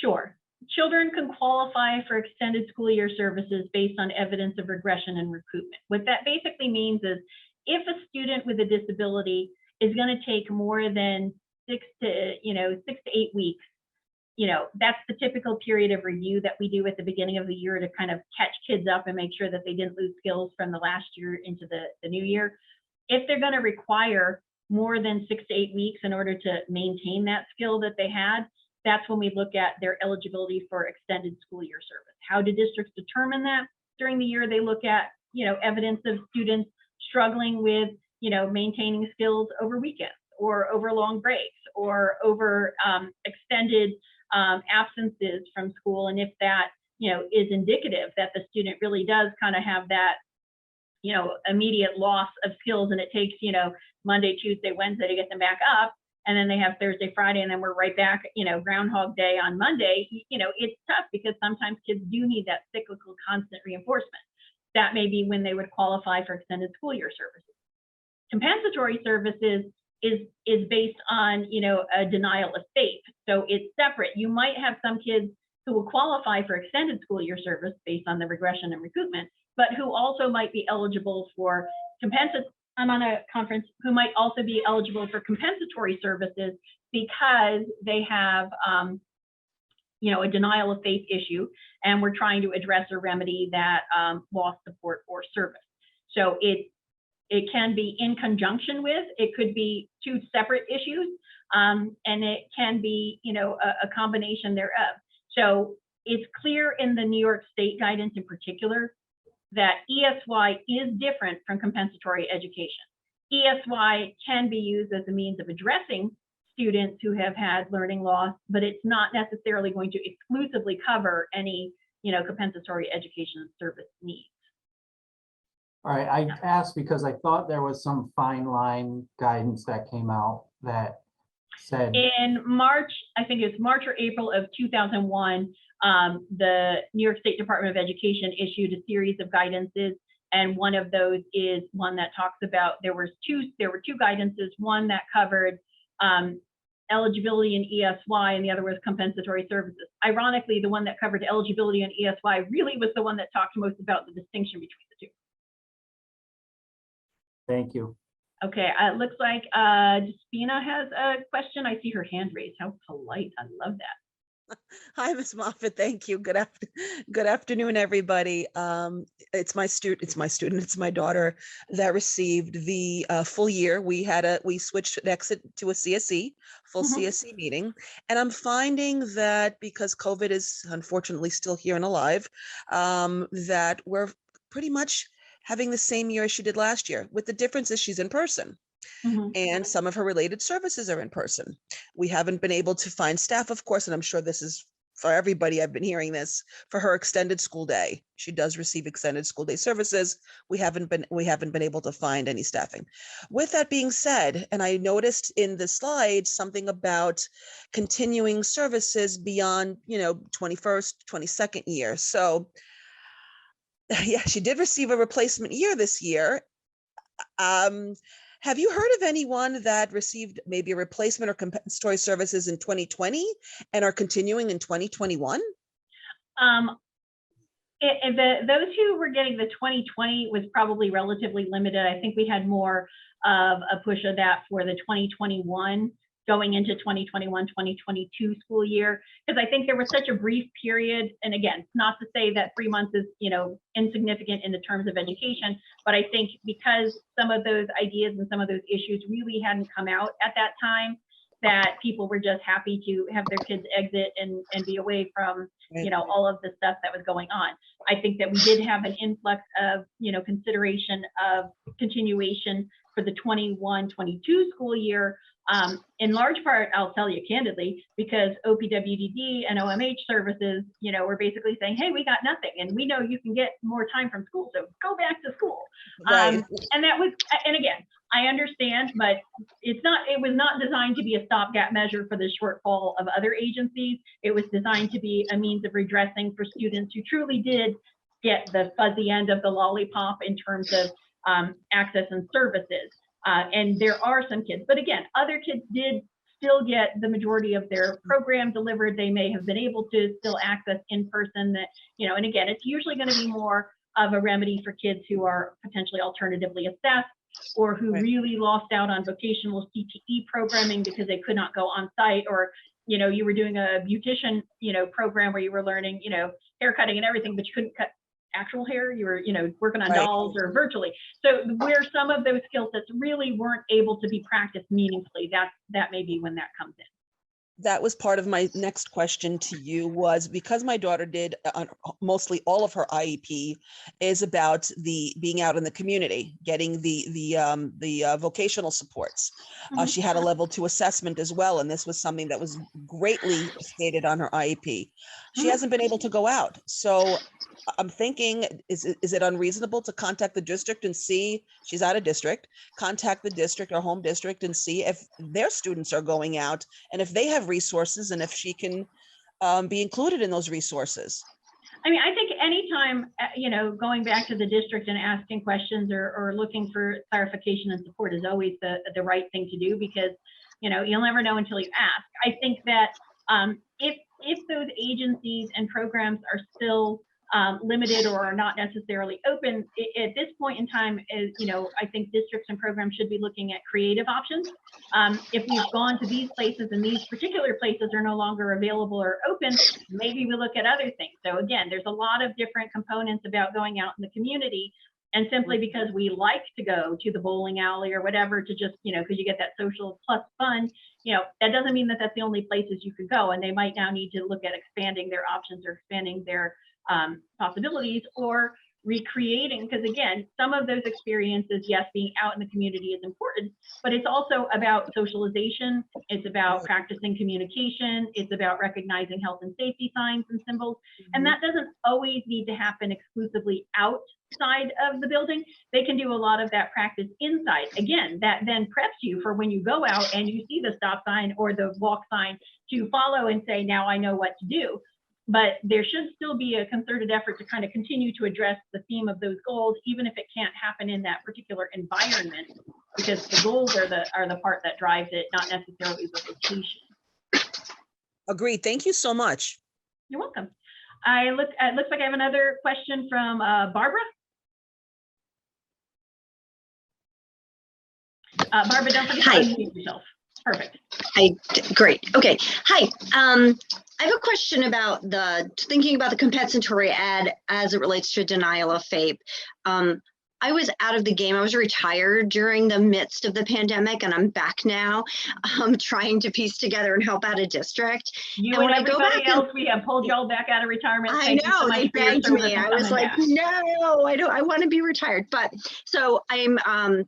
Sure. Children can qualify for extended school year services based on evidence of regression and recruitment. What that basically means is if a student with a disability is going to take more than 6 to 8 weeks, that's the typical period of review that we do at the beginning of the year to kind of catch kids up and make sure that they didn't lose skills from the last year into the new year. If they're going to require more than 6 to 8 weeks in order to maintain that skill that they had, that's when we look at their eligibility for extended school year service. How do districts determine that? During the year, they look at, evidence of students struggling with, maintaining skills over weekends or over long breaks or over extended absences from school. And if that, is indicative that the student really does kind of have that, immediate loss of skills, and it takes, Monday, Tuesday, Wednesday to get them back up, and then they have Thursday, Friday, and then we're right back, Groundhog Day on Monday, it's tough because sometimes kids do need that cyclical constant reinforcement. That may be when they would qualify for extended school year services. Compensatory services is based on, a denial of FAPE. So it's separate. You might have some kids who will qualify for extended school year service based on the regression and recoupment, but who also might be eligible for I'm on a conference, who might also be eligible for compensatory services because they have, a denial of FAPE issue, and we're trying to address or remedy that lost support or service. So it can be in conjunction with, it could be two separate issues, and it can be, a combination thereof. So it's clear in the New York State guidance in particular that ESY is different from compensatory education. ESY can be used as a means of addressing students who have had learning loss, but it's not necessarily going to exclusively cover any, compensatory education service needs. All right, I asked because I thought there was some fine line guidance that came out that said. In March, I think it's March or April of 2001, the New York State Department of Education issued a series of guidances, and one of those is one that talks about, there were two guidances, one that covered eligibility in ESY, and the other was compensatory services. Ironically, the one that covered eligibility in ESY really was the one that talked most about the distinction between the two. Thank you. Okay, it looks like Despina has a question. I see her hand raised. How polite. I love that. Hi, Ms. Moffett. Thank you. Good afternoon, everybody. It's my daughter that received the full year. We switched an exit to a CSE, full CSE meeting. And I'm finding that because COVID is unfortunately still here and alive, that we're pretty much having the same year as she did last year, with the difference is she's in person. And some of her related services are in person. We haven't been able to find staff, of course, and I'm sure this is for everybody. I've been hearing this for her extended school day. She does receive extended school day services. We haven't been able to find any staffing. With that being said, and I noticed in the slides something about continuing services beyond, 21st, 22nd year. So yeah, she did receive a replacement year this year. Have you heard of anyone that received maybe a replacement or compensatory services in 2020 and are continuing in 2021? Those who were getting the 2020 was probably relatively limited. I think we had more of a push of that for the 2021 going into 2021, 2022 school year, because I think there was such a brief period. And again, not to say that 3 months is, insignificant in the terms of education, but I think because some of those ideas and some of those issues really hadn't come out at that time, that people were just happy to have their kids exit and be away from, all of the stuff that was going on. I think that we did have an influx of, consideration of continuation for the 21-22 school year, in large part, I'll tell you candidly, because OPWDD and OMH services, were basically saying, hey, we got nothing, and we know you can get more time from school, so go back to school. Right. And that was, and again, I understand, but it was not designed to be a stopgap measure for the shortfall of other agencies. It was designed to be a means of redressing for students who truly did get the fuzzy end of the lollipop in terms of access and services. And there are some kids, but again, other kids did still get the majority of their program delivered. They may have been able to still access in person that, and again, it's usually going to be more of a remedy for kids who are potentially alternatively assessed, or who really lost out on vocational CTE programming because they could not go on site, or, you were doing a beautician, program where you were learning, hair cutting and everything, but you couldn't cut actual hair, you were, working on dolls or virtually. So where some of those skill sets really weren't able to be practiced meaningfully, that may be when that comes in. That was part of my next question to you, was because my daughter did mostly all of her IEP is about the being out in the community, getting the vocational supports. She had a level 2 assessment as well, and this was something that was greatly stated on her IEP. She hasn't been able to go out, so I'm thinking, is it unreasonable to contact the district and see, she's out of district, contact the district or home district and see if their students are going out and if they have resources and if she can be included in those resources? I mean, I think anytime, going back to the district and asking questions or looking for clarification and support is always the right thing to do, because, you'll never know until you ask. I think that if those agencies and programs are still limited or are not necessarily open at this point in time, is, I think districts and programs should be looking at creative options. If we've gone to these places and these particular places are no longer available or open, maybe we look at other things. So again, there's a lot of different components about going out in the community, and simply because we like to go to the bowling alley or whatever to just, because you get that social plus fun, that doesn't mean that that's the only places you could go. And they might now need to look at expanding their options or expanding their possibilities, or recreating, because again, some of those experiences, yes, being out in the community is important, but it's also about socialization, it's about practicing communication, it's about recognizing health and safety signs and symbols, and that doesn't always need to happen exclusively outside of the building. They can do a lot of that practice inside. Again, that then preps you for when you go out and you see the stop sign or the walk sign to follow and say, now I know what to do. But there should still be a concerted effort to kind of continue to address the theme of those goals, even if it can't happen in that particular environment, because the goals are the part that drives it, not necessarily the location. Agreed. Thank you so much. You're welcome. It looks like I have another question from Barbara. Barbara, don't forget to unmute yourself. Perfect. Great. Okay. Hi. I have a question about thinking about the compensatory ed as it relates to denial of FAPE. I was out of the game. I was retired during the midst of the pandemic, and I'm back now, trying to piece together and help out a district. You and everybody else, we have pulled y'all back out of retirement. I know, they begged me. I was like, no, I want to be retired. But so I'm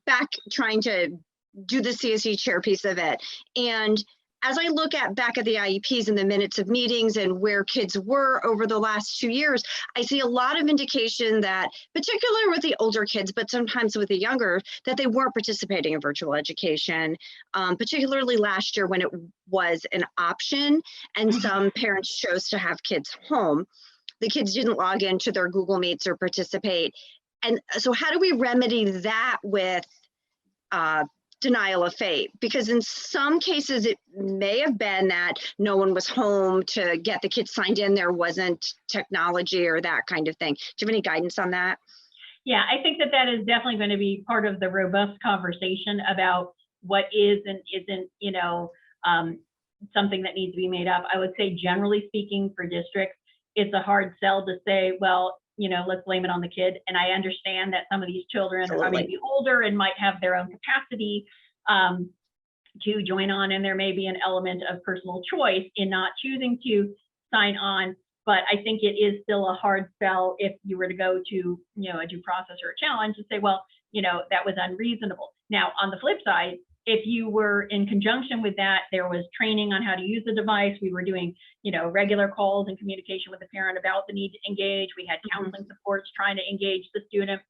back trying to do the CSE chair piece of it. And as I look back at the IEPs and the minutes of meetings and where kids were over the last 2 years, I see a lot of indication that, particularly with the older kids, but sometimes with the younger, that they weren't participating in virtual education, particularly last year when it was an option and some parents chose to have kids home. The kids didn't log into their Google Meets or participate. And so how do we remedy that with denial of FAPE? Because in some cases it may have been that no one was home to get the kids signed in, there wasn't technology or that kind of thing. Do you have any guidance on that? Yeah, I think that is definitely going to be part of the robust conversation about what is and isn't, something that needs to be made up. I would say, generally speaking, for districts, it's a hard sell to say, well, let's blame it on the kid. And I understand that some of these children are going to be older and might have their own capacity to join on. And there may be an element of personal choice in not choosing to sign on. But I think it is still a hard sell if you were to go to, a due process or a challenge and say, well, that was unreasonable. Now, on the flip side, if you were in conjunction with that, there was training on how to use the device. We were doing, regular calls and communication with the parent about the need to engage. We had counseling supports trying to engage the student.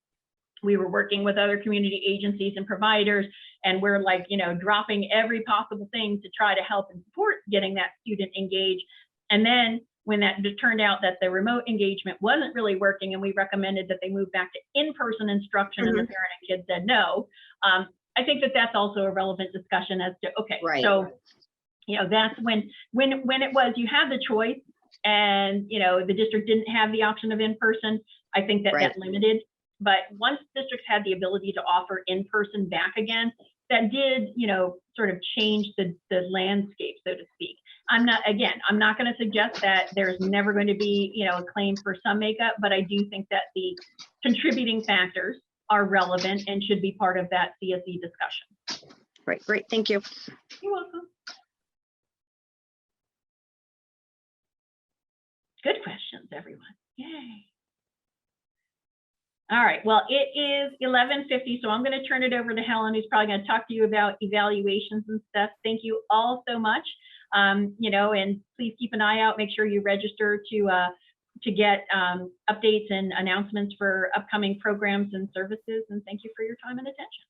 We were working with other community agencies and providers, and we're like, dropping every possible thing to try to help and support getting that student engaged. And then when that turned out that the remote engagement wasn't really working and we recommended that they move back to in-person instruction and the parent and kid said no, I think that that's also a relevant discussion as to, okay, so, that's when it was, you have the choice and, the district didn't have the option of in-person, I think that that limited. But once districts had the ability to offer in-person back again, that did, sort of change the landscape, so to speak. I'm not going to suggest that there's never going to be, a claim for some makeup, but I do think that the contributing factors are relevant and should be part of that CSE discussion. Right, great, thank you. You're welcome. Good questions, everyone. Yay. All right, well, it is 11:50, so I'm going to turn it over to Helen, who's probably going to talk to you about evaluations and stuff. Thank you all so much. And please keep an eye out. Make sure you register to get updates and announcements for upcoming programs and services. And thank you for your time and attention.